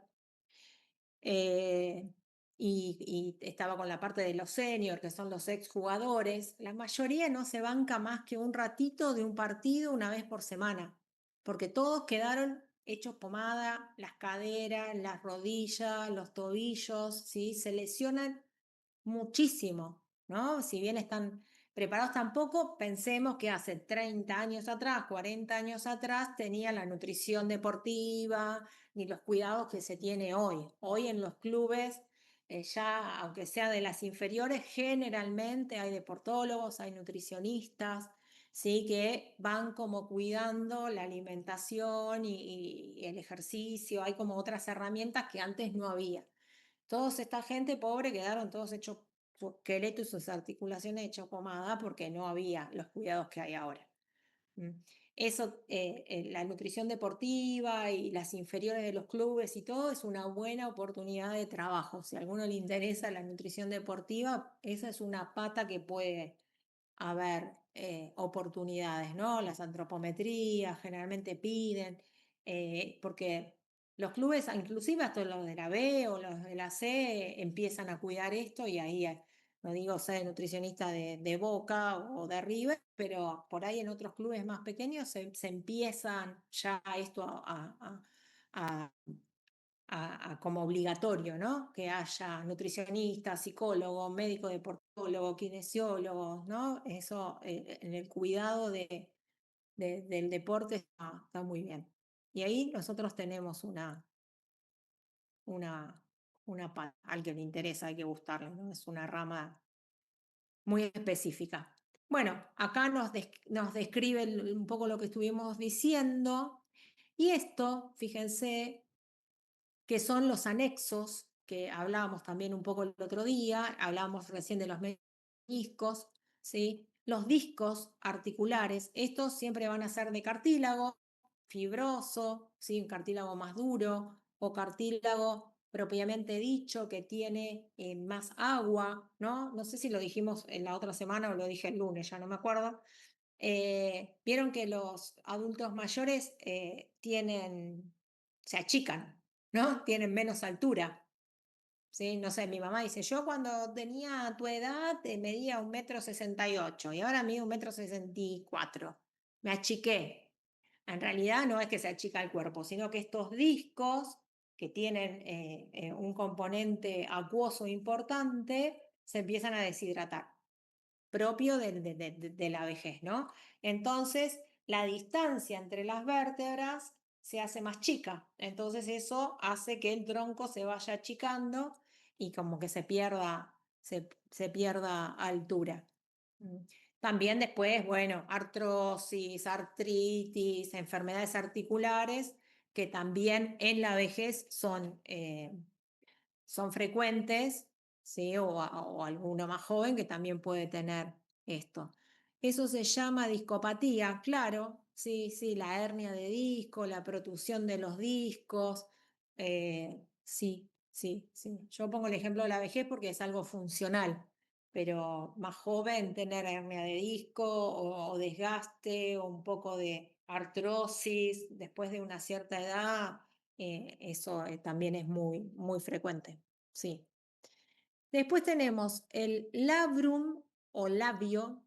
eh, y estaba con la parte de los seniors, que son los exjugadores. La mayoría no se banca más que un ratito de un partido una vez por semana, porque todos quedaron hechos pomada, las caderas, las rodillas, los tobillos, ¿sí? Se lesionan muchísimo, ¿no? Si bien están preparados, tampoco pensemos que hace 30 años atrás, 40 años atrás, tenía la nutrición deportiva ni los cuidados que se tiene hoy. Hoy en los clubes, ya, aunque sea de las inferiores, generalmente hay deportólogos, hay nutricionistas, ¿sí? Que van como cuidando la alimentación y el ejercicio, hay como otras herramientas que antes no había. Toda esta gente pobre quedaron todos hechos, su esqueleto y sus articulaciones hechos pomada porque no había los cuidados que hay ahora. Eso, la nutrición deportiva y las inferiores de los clubes y todo es una buena oportunidad de trabajo. Si a alguno le interesa la nutrición deportiva, esa es una pata que puede haber oportunidades, ¿no? Las antropometrías generalmente piden, porque los clubes, inclusive hasta los de la B o los de la C, empiezan a cuidar esto, y ahí, no digo ser nutricionista de Boca o de River, pero por ahí en otros clubes más pequeños se empiezan ya esto a como obligatorio, ¿no? Que haya nutricionistas, psicólogos, médico deportólogo, kinesiólogos, ¿no? Eso en el cuidado del deporte está muy bien. Y ahí nosotros tenemos al que le interesa, hay que gustarle, ¿no? Es una rama muy específica. Bueno, acá nos describe un poco lo que estuvimos diciendo, y esto, fíjense, que son los anexos que hablábamos también un poco el otro día, hablábamos recién de los meniscos, ¿sí? Los discos articulares, estos siempre van a ser de cartílago fibroso, ¿sí? Un cartílago más duro o cartílago propiamente dicho que tiene más agua, ¿no? No sé si lo dijimos en la otra semana o lo dije el lunes, ya no me acuerdo. Vieron que los adultos mayores se achican, ¿no? Tienen menos altura. ¿Sí? No sé, mi mamá dice, yo cuando tenía tu edad medía 1,68 m y ahora mido 1,64 m. Me achiqué. En realidad no es que se achica el cuerpo, sino que estos discos que tienen un componente acuoso importante se empiezan a deshidratar propio de la vejez, ¿no? Entonces, la distancia entre las vértebras se hace más chica, entonces eso hace que el tronco se vaya achicando y como que se pierda altura. También después, bueno, artrosis, artritis, enfermedades articulares, que también en la vejez son frecuentes, ¿sí? O alguno más joven que también puede tener esto. Eso se llama discopatía, claro, sí, sí, la hernia de disco, la protrusión de los discos, sí, sí, sí. Yo pongo el ejemplo de la vejez porque es algo funcional, pero más joven tener hernia de disco o desgaste o un poco de artrosis después de una cierta edad, eso también es muy, muy frecuente, sí. Después tenemos el labrum o labio.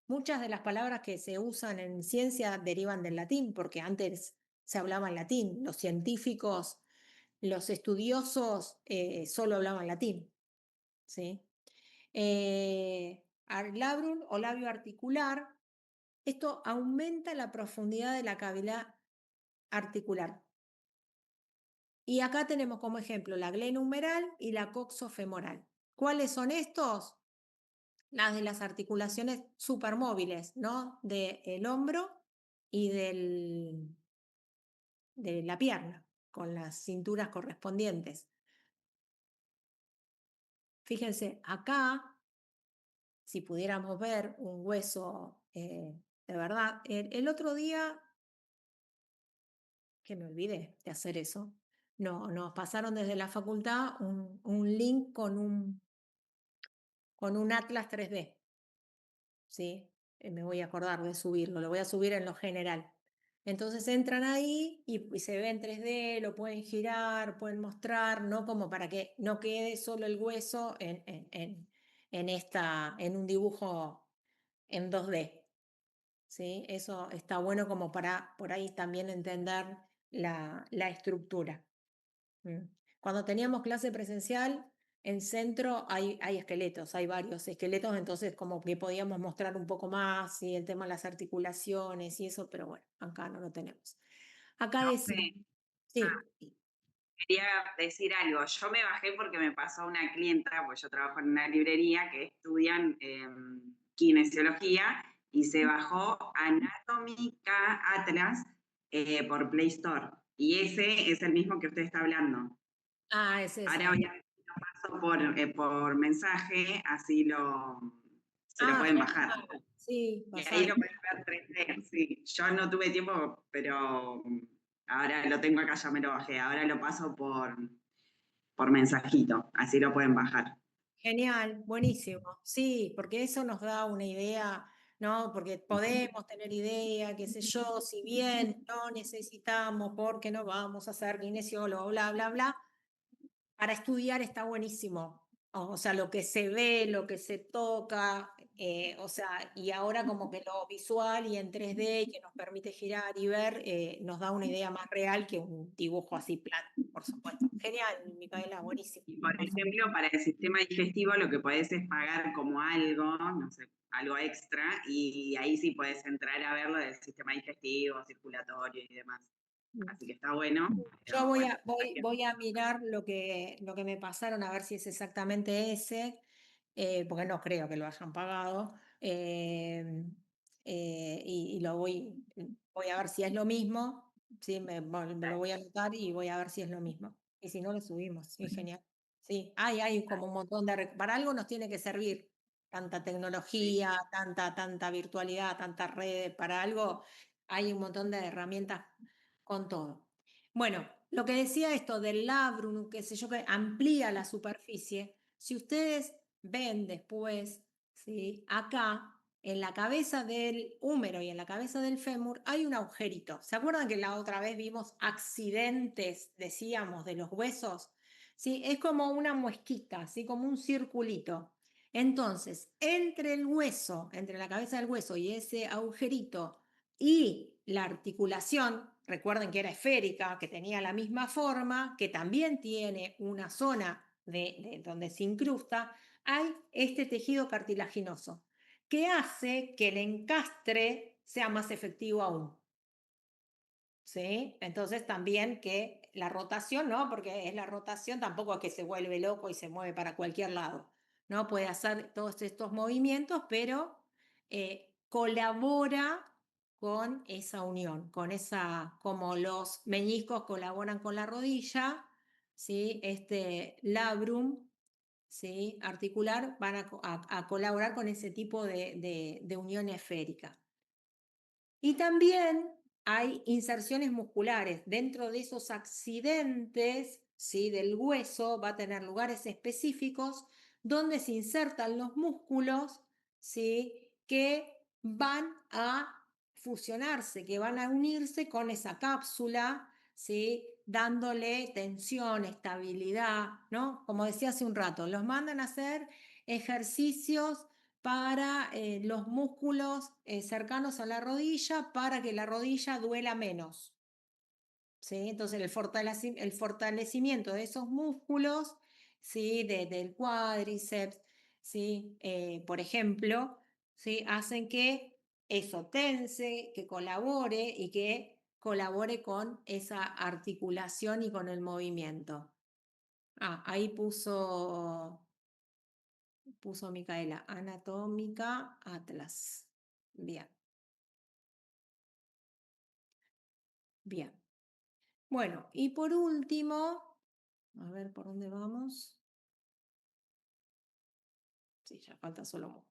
Muchas de las palabras que se usan en ciencia derivan del latín, porque antes se hablaba en latín. Los científicos, los estudiosos, solo hablaban latín, ¿sí? Labrum o labio articular, esto aumenta la profundidad de la cavidad articular. Y acá tenemos como ejemplo la glena humeral y la coxofemoral. ¿Cuáles son estos? Las de las articulaciones supermóviles, ¿no? Del hombro y de la pierna, con las cinturas correspondientes. Fíjense, acá, si pudiéramos ver un hueso de verdad, el otro día, que me olvidé de hacer eso, no, nos pasaron desde la facultad un link con un atlas 3D, ¿sí? Me voy a acordar de subirlo, lo voy a subir en lo general. Entonces entran ahí y se ve en 3D, lo pueden girar, pueden mostrar, ¿no? Como para que no quede solo el hueso en un dibujo en 2D, ¿sí? Eso está bueno como para por ahí también entender la estructura. Cuando teníamos clase presencial, en centro hay esqueletos, hay varios esqueletos, entonces como que podíamos mostrar un poco más y el tema de las articulaciones y eso, pero bueno, acá no lo tenemos. Acá decía, sí,
Quería decir algo. Yo me bajé porque me pasó una clienta, pues yo trabajo en una librería que estudian kinesiología y se bajó Anatómica Atlas por Play Store. Y ese es el mismo que usted está hablando.
es ese.
Ahora voy a lo paso por mensaje, así se lo pueden bajar.
Genial. Sí,
Y ahí lo pueden ver 3D, sí. Yo no tuve tiempo, pero ahora lo tengo acá, ya me lo bajé. Ahora lo paso por mensajito, así lo pueden bajar.
Genial, buenísimo. Sí, porque eso nos da una idea, ¿no? Porque podemos tener idea, qué sé yo, si bien no necesitamos, porque no vamos a ser kinesiólogos, bla, bla, bla, para estudiar está buenísimo. O sea, lo que se ve, lo que se toca, o sea, y ahora como que lo visual y en 3D y que nos permite girar y ver, nos da una idea más real que un dibujo así plano, por supuesto. Genial, Micaela, buenísimo.
Y por ejemplo, para el sistema digestivo lo que podés es pagar como algo, no sé, algo extra, y ahí sí podés entrar a ver lo del sistema digestivo, circulatorio y demás. Así que está bueno.
Yo voy a mirar lo que me pasaron a ver si es exactamente ese, porque no creo que lo hayan pagado. Y voy a ver si es lo mismo. Sí, me lo voy a anotar y voy a ver si es lo mismo. Y si no, lo subimos. Sí, genial. Sí, hay como un montón para algo nos tiene que servir tanta tecnología, tanta virtualidad, tantas redes, para algo hay un montón de herramientas con todo. Bueno, lo que decía esto del labrum, qué sé yo, que amplía la superficie, si ustedes ven después, ¿sí? Acá, en la cabeza del húmero y en la cabeza del fémur, hay un agujerito. ¿Se acuerdan que la otra vez vimos accidentes, decíamos, de los huesos? ¿Sí? Es como una muesquita, ¿sí? Como un circulito. Entonces, entre el hueso, entre la cabeza del hueso y ese agujerito y la articulación, recuerden que era esférica, que tenía la misma forma, que también tiene una zona de donde se incrusta, hay este tejido cartilaginoso que hace que el encastre sea más efectivo aún. ¿Sí? Entonces también que la rotación, ¿no? Porque es la rotación, tampoco es que se vuelve loco y se mueve para cualquier lado, ¿no? Puede hacer todos estos movimientos, pero colabora con esa unión, con esa, como los meñiscos colaboran con la rodilla, ¿sí? Este labrum, ¿sí? Articular van a colaborar con ese tipo de unión esférica. Y también hay inserciones musculares. Dentro de esos accidentes, ¿sí? Del hueso va a tener lugares específicos donde se insertan los músculos, ¿sí? Que van a fusionarse, que van a unirse con esa cápsula, ¿sí? Dándole tensión, estabilidad, ¿no? Como decía hace un rato, los mandan a hacer ejercicios para los músculos cercanos a la rodilla para que la rodilla duela menos. ¿Sí? Entonces el fortalecimiento de esos músculos, ¿sí? Del cuádriceps, ¿sí? Por ejemplo, ¿sí? Hacen que eso tense, que colabore y que colabore con esa articulación y con el movimiento. Ahí puso Micaela, Anatómica Atlas. Bien. Bien. Bueno, y por último, a ver por dónde vamos. Sí, ya falta solo músculo.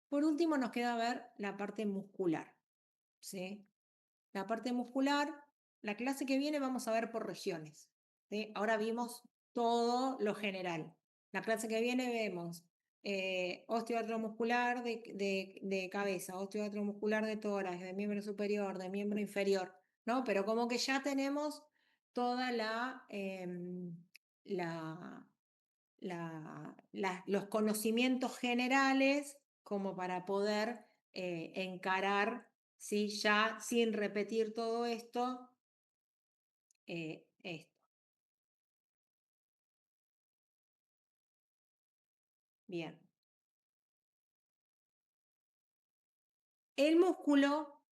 Por último nos queda ver la parte muscular. ¿Sí? La parte muscular, la clase que viene vamos a ver por regiones. ¿Sí? Ahora vimos todo lo general. La clase que viene vemos osteoartro muscular de cabeza, osteoartro muscular de tórax, de miembro superior, de miembro inferior, ¿no? Pero como que ya tenemos toda los conocimientos generales como para poder encarar, ¿sí? Ya sin repetir todo esto, esto. Bien. El músculo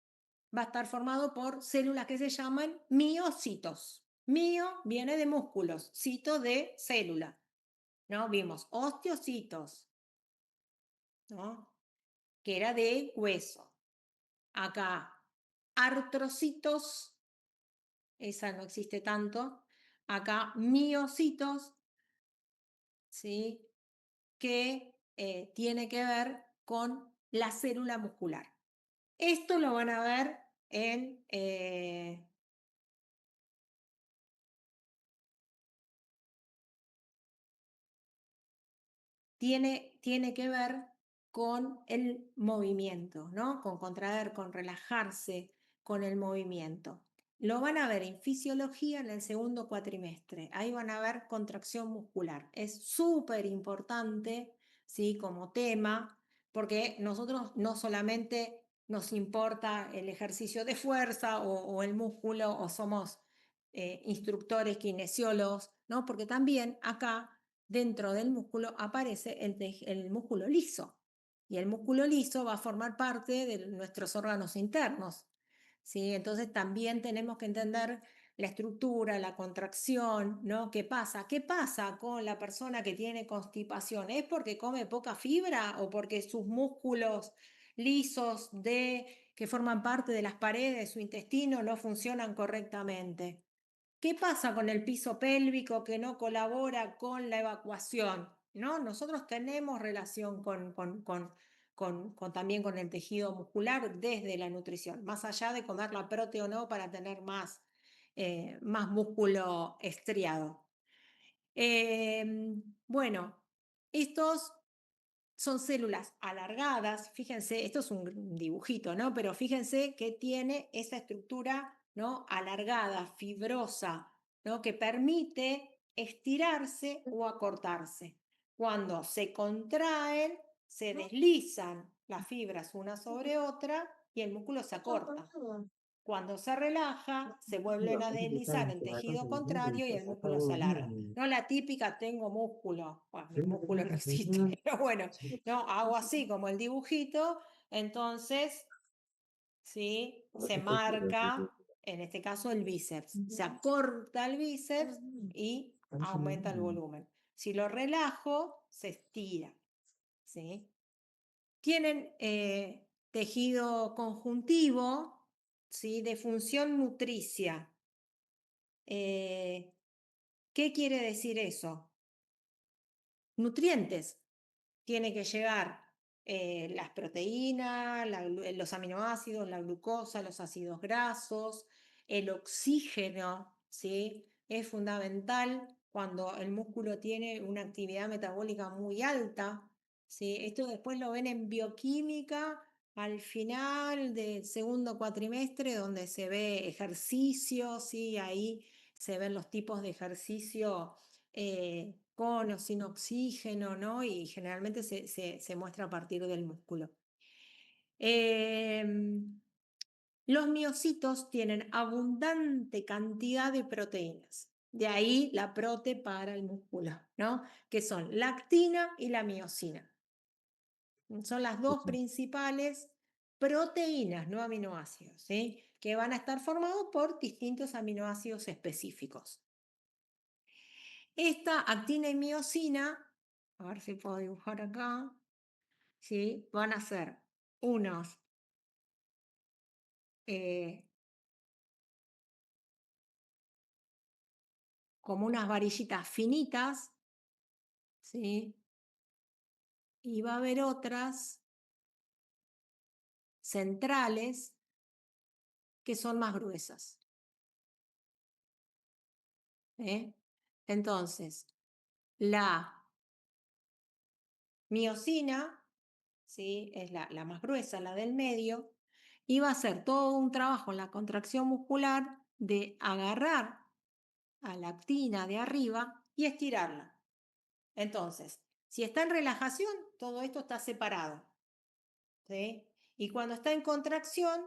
va a estar formado por células que se llaman miocitos. Mio viene de músculos, cito de célula, ¿no? Vimos osteocitos, ¿no? Que era de hueso. Acá, artrocitos, esa no existe tanto. Acá, miocitos, ¿sí? Que tiene que ver con la célula muscular. Esto lo van a ver en tiene que ver con el movimiento, ¿no? Con contraer, con relajarse con el movimiento. Lo van a ver en fisiología en el segundo cuatrimestre. Ahí van a ver contracción muscular. Es súper importante, ¿sí? Como tema, porque nosotros no solamente nos importa el ejercicio de fuerza o el músculo o somos instructores, kinesiólogos, ¿no? Porque también acá dentro del músculo aparece el músculo liso. Y el músculo liso va a formar parte de nuestros órganos internos. ¿Sí? Entonces también tenemos que entender la estructura, la contracción, ¿no? ¿Qué pasa? ¿Qué pasa con la persona que tiene constipación? ¿Es porque come poca fibra o porque sus músculos lisos que forman parte de las paredes de su intestino no funcionan correctamente? ¿Qué pasa con el piso pélvico que no colabora con la evacuación? ¿No? Nosotros tenemos relación también con el tejido muscular desde la nutrición, más allá de comer la prote o no para tener más músculo estriado. Bueno, estos son células alargadas, fíjense, esto es un dibujito, ¿no? Pero fíjense que tiene esa estructura, ¿no? Alargada, fibrosa, ¿no? Que permite estirarse o acortarse. Cuando se contraen, se deslizan las fibras una sobre otra y el músculo se acorta. Cuando se relaja, se vuelven a deslizar en tejido contrario y el músculo se alarga. No la típica tengo músculo, bueno, mi músculo no existe, pero bueno, no, hago así como el dibujito, entonces, ¿sí? Se marca, en este caso, el bíceps. Se acorta el bíceps y aumenta el volumen. Si lo relajo, se estira, ¿sí? Tienen tejido conjuntivo, ¿sí? De función nutricia. ¿Qué quiere decir eso? Nutrientes. Tiene que llegar las proteínas, los aminoácidos, la glucosa, los ácidos grasos, el oxígeno, ¿sí? Es fundamental cuando el músculo tiene una actividad metabólica muy alta, ¿sí? Esto después lo ven en bioquímica al final del segundo cuatrimestre, donde se ve ejercicio, ¿sí? Ahí se ven los tipos de ejercicio con o sin oxígeno, ¿no? Y generalmente se muestra a partir del músculo. Los miocitos tienen abundante cantidad de proteínas. De ahí la prote para el músculo, ¿no? Que son la actina y la miocina. Son las dos principales proteínas, no aminoácidos, ¿sí? Que van a estar formados por distintos aminoácidos específicos. Esta actina y miocina, a ver si puedo dibujar acá, ¿sí? Van a ser unos como unas varillitas finitas, ¿sí? Y va a haber otras centrales que son más gruesas. Entonces, la miocina, ¿sí? Es la más gruesa, la del medio, y va a hacer todo un trabajo en la contracción muscular de agarrar a la actina de arriba y estirarla. Entonces, si está en relajación, todo esto está separado, ¿sí? Y cuando está en contracción,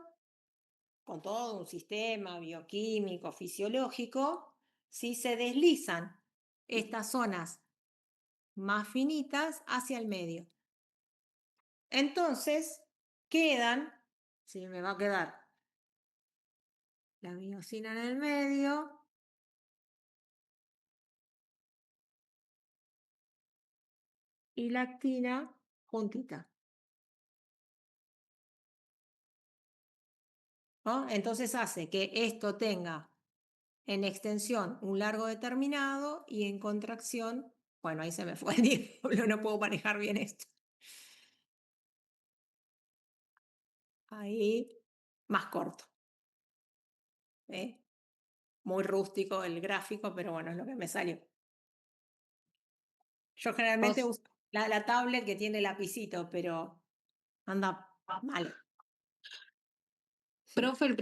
con todo un sistema bioquímico, fisiológico, ¿sí? Se deslizan estas zonas más finitas hacia el medio. Entonces, quedan, ¿sí? Me va a quedar la miocina en el medio, y la actina juntita, ¿no? Entonces hace que esto tenga en extensión un largo determinado y en contracción, bueno, ahí se me fue el diablo, no puedo manejar bien esto. Ahí más corto. Muy rústico el gráfico, pero bueno, es lo que me salió. Yo generalmente uso la tablet que tiene lapicito, pero anda mal.
Profe, el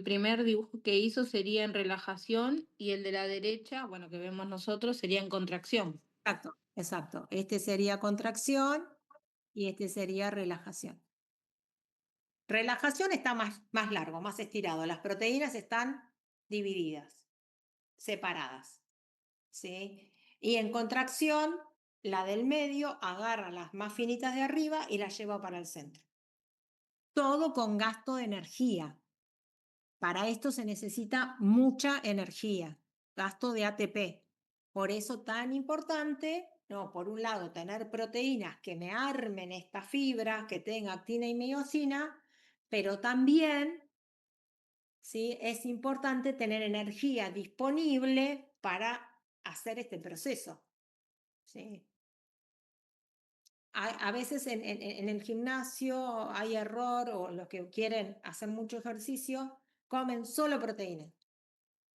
primer dibujo que hizo sería en relajación y el de la derecha, bueno, que vemos nosotros, sería en contracción.
Exacto, exacto. Este sería contracción y este sería relajación. Relajación está más largo, más estirado. Las proteínas están divididas, separadas, ¿sí? Y en contracción, la del medio agarra las más finitas de arriba y las lleva para el centro. Todo con gasto de energía. Para esto se necesita mucha energía, gasto de ATP. Por eso tan importante, no, por un lado, tener proteínas que me armen estas fibras, que tenga actina y miocina, pero también, ¿sí? Es importante tener energía disponible para hacer este proceso, ¿sí? A veces en el gimnasio hay error, o los que quieren hacer mucho ejercicio comen solo proteína,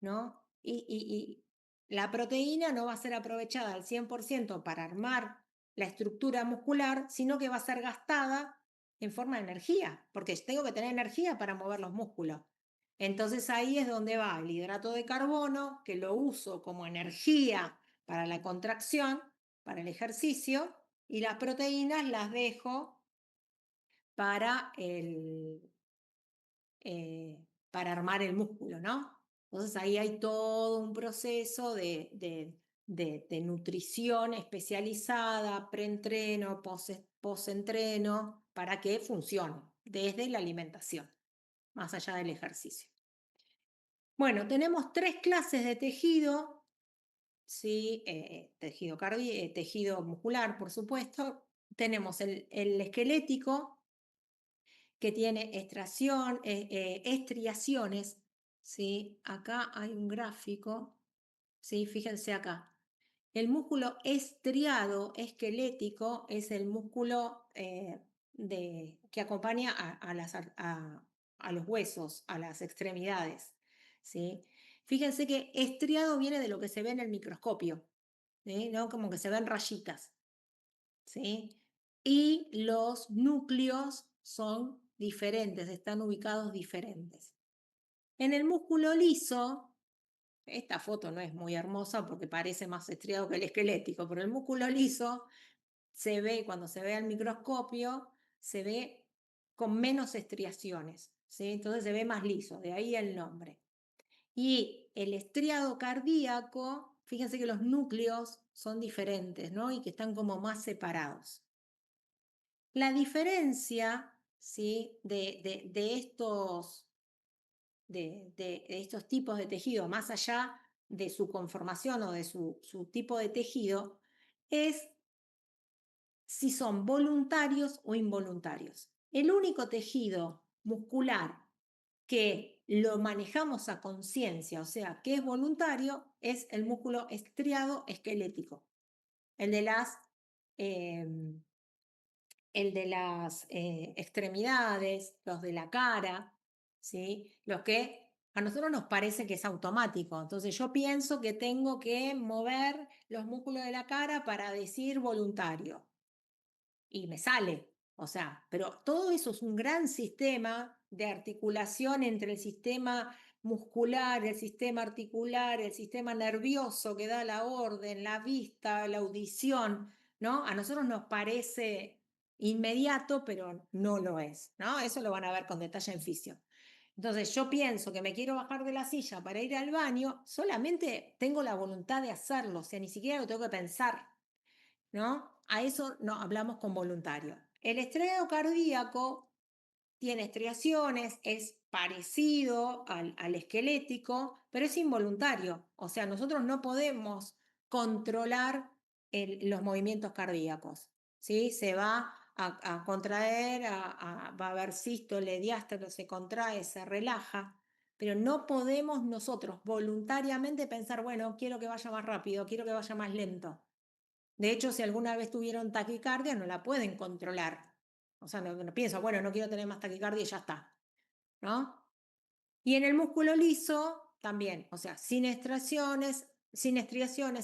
¿no? Y la proteína no va a ser aprovechada al 100% para armar la estructura muscular, sino que va a ser gastada en forma de energía, porque tengo que tener energía para mover los músculos. Entonces ahí es donde va el hidrato de carbono, que lo uso como energía para la contracción, para el ejercicio, y las proteínas las dejo para para armar el músculo, ¿no? Entonces ahí hay todo un proceso de nutrición especializada, preentreno, postentreno, para que funcione desde la alimentación, más allá del ejercicio. Bueno, tenemos 3 clases de tejido, ¿sí? Tejido muscular, por supuesto. Tenemos el esquelético, que tiene estriaciones, ¿sí? Acá hay un gráfico, ¿sí? Fíjense acá. El músculo estriado esquelético es el músculo que acompaña a los huesos, a las extremidades, ¿sí? Fíjense que estriado viene de lo que se ve en el microscopio, ¿sí? ¿No? Como que se ven rayitas, ¿sí? Y los núcleos son diferentes, están ubicados diferentes. En el músculo liso, esta foto no es muy hermosa porque parece más estriado que el esquelético, pero el músculo liso se ve, cuando se ve al microscopio, se ve con menos estriaciones, ¿sí? Entonces se ve más liso, de ahí el nombre. Y el estriado cardíaco, fíjense que los núcleos son diferentes, ¿no? Y que están como más separados. La diferencia, ¿sí? de estos tipos de tejido, más allá de su conformación o de su tipo de tejido, es si son voluntarios o involuntarios. El único tejido muscular que lo manejamos a conciencia, o sea, que es voluntario, es el músculo estriado esquelético, el de las extremidades, los de la cara, ¿sí? Los que a nosotros nos parece que es automático. Entonces yo pienso que tengo que mover los músculos de la cara para decir voluntario. Y me sale. O sea, pero todo eso es un gran sistema de articulación entre el sistema muscular, el sistema articular, el sistema nervioso que da la orden, la vista, la audición, ¿no? A nosotros nos parece inmediato, pero no lo es, ¿no? Eso lo van a ver con detalle en fisio. Entonces yo pienso que me quiero bajar de la silla para ir al baño, solamente tengo la voluntad de hacerlo, o sea, ni siquiera lo tengo que pensar, ¿no? A eso no hablamos con voluntario. El estriado cardíaco tiene estriaciones, es parecido al esquelético, pero es involuntario. O sea, nosotros no podemos controlar los movimientos cardíacos, ¿sí? Se va a contraer, va a haber sístole, diástole, se contrae, se relaja, pero no podemos nosotros voluntariamente pensar, bueno, quiero que vaya más rápido, quiero que vaya más lento. De hecho, si alguna vez tuvieron taquicardia, no la pueden controlar. O sea, no pienso, bueno, no quiero tener más taquicardia y ya está, ¿no? Y en el músculo liso también, o sea, sin estriaciones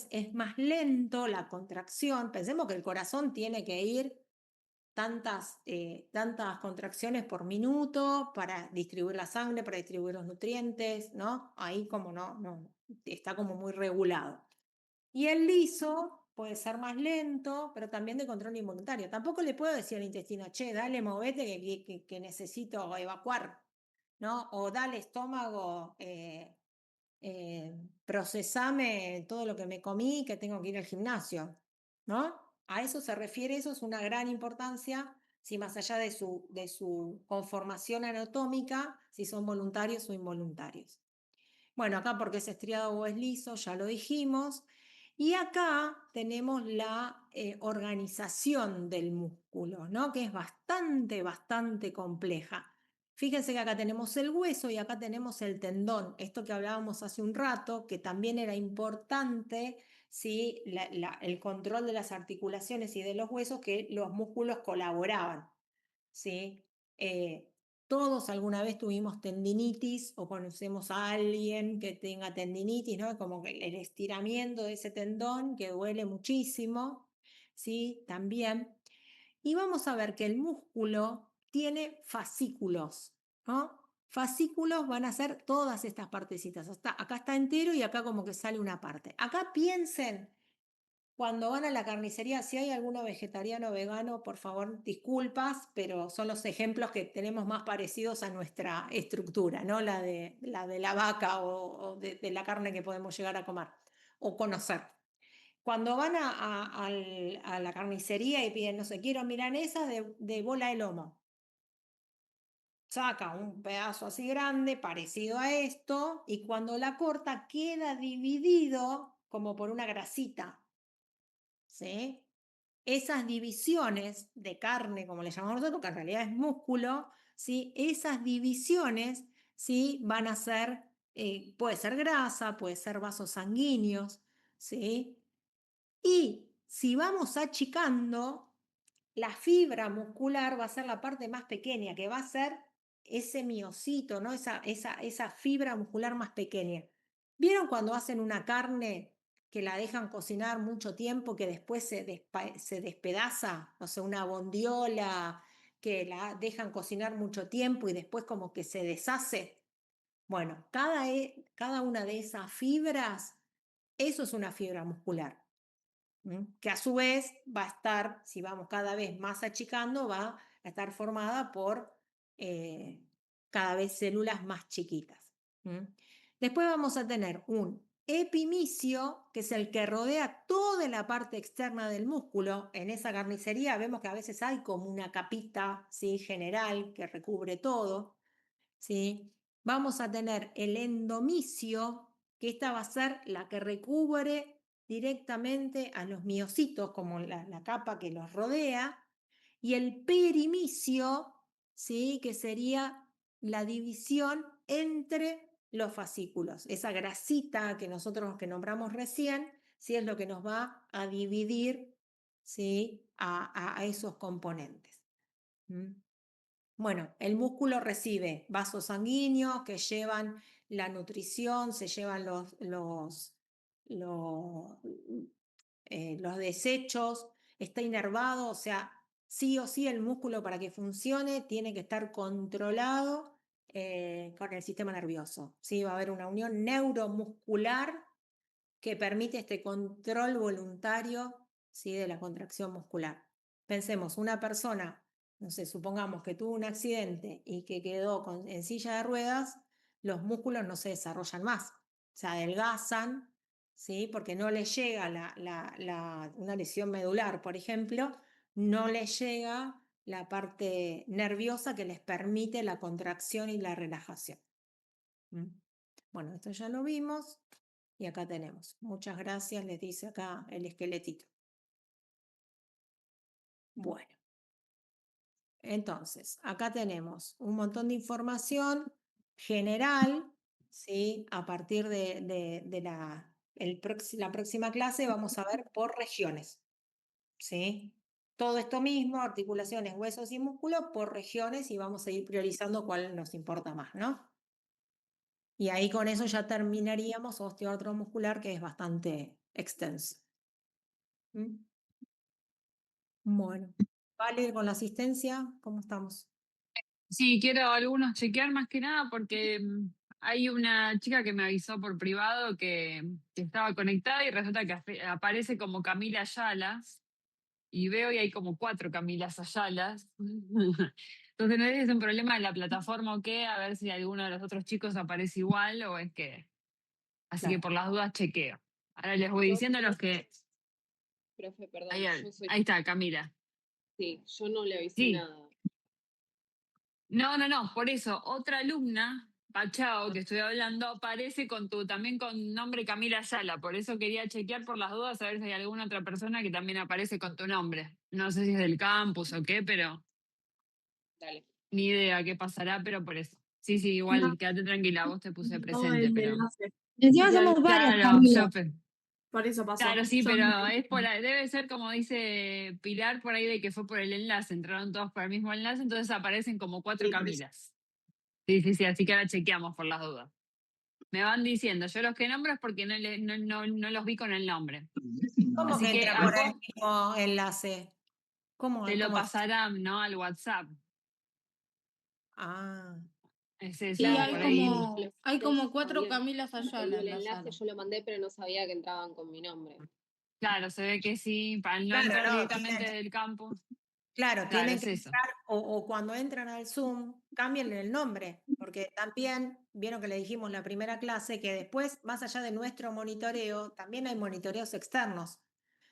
es más lento la contracción. Pensemos que el corazón tiene que ir tantas contracciones por minuto para distribuir la sangre, para distribuir los nutrientes, ¿no? Ahí como no, está como muy regulado. Y el liso puede ser más lento, pero también de control involuntario. Tampoco le puedo decir al intestino, che, dale, movete que necesito evacuar, ¿no? O dale, estómago, procesame todo lo que me comí, que tengo que ir al gimnasio, ¿no? A eso se refiere, eso es una gran importancia, si más allá de su conformación anatómica, si son voluntarios o involuntarios. Bueno, acá porque es estriado o es liso, ya lo dijimos. Y acá tenemos la organización del músculo, ¿no? Que es bastante compleja. Fíjense que acá tenemos el hueso y acá tenemos el tendón. Esto que hablábamos hace un rato, que también era importante, ¿sí? El control de las articulaciones y de los huesos, que los músculos colaboraban, ¿sí? Todos alguna vez tuvimos tendinitis o conocemos a alguien que tenga tendinitis, ¿no? Como que el estiramiento de ese tendón que duele muchísimo, ¿sí? También. Y vamos a ver que el músculo tiene fascículos, ¿no? Fascículos van a ser todas estas partecitas. Acá está entero y acá como que sale una parte. Acá piensen, cuando van a la carnicería, si hay alguno vegetariano o vegano, por favor, disculpas, pero son los ejemplos que tenemos más parecidos a nuestra estructura, ¿no? La de la vaca o de la carne que podemos llegar a comer o conocer. Cuando van a la carnicería y piden, no sé, quiero milanesa de bola de lomo. Saca un pedazo así grande, parecido a esto, y cuando la corta queda dividido como por una grasita. ¿Sí? Esas divisiones de carne, como le llamamos nosotros, que en realidad es músculo, ¿sí? Esas divisiones, ¿sí? Van a ser, puede ser grasa, puede ser vasos sanguíneos, ¿sí? Y si vamos achicando, la fibra muscular va a ser la parte más pequeña, que va a ser ese miocito, ¿no? Esa fibra muscular más pequeña. ¿Vieron cuando hacen una carne que la dejan cocinar mucho tiempo, que después se despedaza? O sea, una bondiola que la dejan cocinar mucho tiempo y después como que se deshace. Bueno, cada una de esas fibras, eso es una fibra muscular. Que a su vez va a estar, si vamos cada vez más achicando, va a estar formada por cada vez células más chiquitas. Después vamos a tener un epimicio, que es el que rodea toda la parte externa del músculo. En esa carnicería vemos que a veces hay como una capita, ¿sí? General que recubre todo, ¿sí? Vamos a tener el endomicio, que esta va a ser la que recubre directamente a los miocitos, como la capa que los rodea, y el perimicio, ¿sí? Que sería la división entre los fascículos. Esa grasita que nosotros que nombramos recién, ¿sí? Es lo que nos va a dividir, ¿sí? a esos componentes. Bueno, el músculo recibe vasos sanguíneos que llevan la nutrición, se llevan los desechos, está inervado, o sea, sí o sí el músculo para que funcione tiene que estar controlado con el sistema nervioso. ¿Sí? Va a haber una unión neuromuscular que permite este control voluntario, ¿sí? De la contracción muscular. Pensemos, una persona, no sé, supongamos que tuvo un accidente y que quedó en silla de ruedas, los músculos no se desarrollan más, se adelgazan, ¿sí? Porque no le llega una lesión medular, por ejemplo, no le llega la parte nerviosa que les permite la contracción y la relajación. Bueno, esto ya lo vimos. Y acá tenemos. Muchas gracias, les dice acá el esqueletito. Bueno. Entonces, acá tenemos un montón de información general, ¿sí? A partir de la próxima clase vamos a ver por regiones, ¿sí? Todo esto mismo, articulaciones, huesos y músculos, por regiones y vamos a ir priorizando cuál nos importa más, ¿no? Y ahí con eso ya terminaríamos osteoartrosis muscular, que es bastante extenso. Bueno, vale, con la asistencia, ¿cómo estamos?
Sí, quiero algunos chequear más que nada porque hay una chica que me avisó por privado que estaba conectada y resulta que aparece como Camila Ayalas y veo y hay como 4 Camilas Ayalas. Entonces no sé si es un problema de la plataforma o qué, a ver si alguno de los otros chicos aparece igual o es que... Así que
Claro.
por las dudas chequeo. Ahora les voy diciendo los que...
Profe, perdón,
Ahí,
yo soy.
ahí está, Camila.
Sí, yo no le avisé
Sí.
nada.
No, por eso, otra alumna, Pachao, que estoy hablando, aparece también con nombre Camila Ayala, por eso quería chequear por las dudas a ver si hay alguna otra persona que también aparece con tu nombre. No sé si es del campus o qué, pero...
Dale.
Ni idea qué pasará, pero por eso. Sí, igual,
No.
quédate tranquila, vos te puse
No,
presente,
el
pero.
enlace.
Encima
Ya
somos
vi.
varias,
Claro,
Camila.
Por eso pasó.
claro, sí,
Yo
pero
no-
es debe ser como dice Pilar por ahí de que fue por el enlace, entraron todos por el mismo enlace, entonces aparecen como 4
Sí, por eso.
Camilas. Sí, así que ahora chequeamos por las dudas. Me van diciendo, yo los que nombro es porque no los vi con el nombre.
¿Cómo
Así
que
que
entra por el mismo enlace? ¿Cómo,
te lo
cómo es?
pasarán, ¿no? Al WhatsApp.
Ah,
Es eso,
Sí,
Claro,
por
yo
ahí.
hay
no
como 4
sabía.
Camilas Ayala
El
en la
enlace
sala.
yo lo mandé, pero no sabía que entraban con mi nombre.
Claro, se ve que sí, para no
claro,
entrar
no,
directamente del campus.
claro,
Claro,
tienen
es
que
eso.
entrar o cuando entran al Zoom, cámbienle el nombre, porque también, vieron que le dijimos en la primera clase, que después, más allá de nuestro monitoreo, también hay monitoreos externos.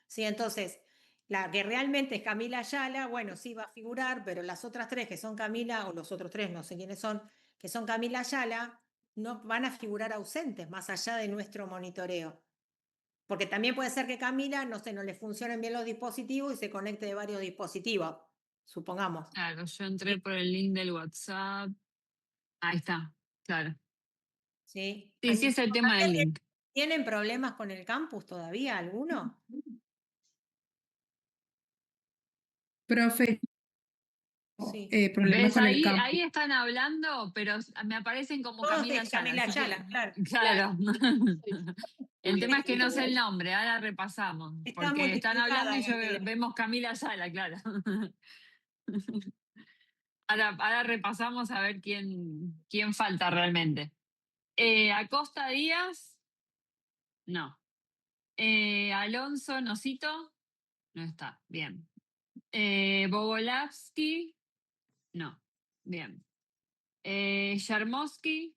¿Sí? Entonces, la que realmente es Camila Ayala, bueno, sí va a figurar, pero las otras 3 que son Camila, o los otros 3, no sé quiénes son, que son Camila Ayala, no van a figurar ausentes, más allá de nuestro monitoreo. Porque también puede ser que Camila, no sé, no le funcionen bien los dispositivos y se conecte de varios dispositivos, supongamos.
Claro, yo entré por el link del WhatsApp. Ahí está, claro.
¿Sí?
Sí, es el tema del link.
¿Tienen problemas con el campus todavía alguno?
Profe,
Sí.
problemas
¿Ves?
con el campo.
Ahí están hablando, pero me aparecen como
Todos
Camila
de Camila
Ayala. así que-
Ayala, claro.
Claro. El tema es que no sé
Igual.
el nombre, ahora repasamos.
Está
Porque están hablando y
multiplicada.
vemos Camila Ayala, claro. Ahora repasamos a ver quién falta realmente. Acosta Díaz, no. Alonso Nosito, no está, bien. Bogolavsky, no, bien. Yarmosky,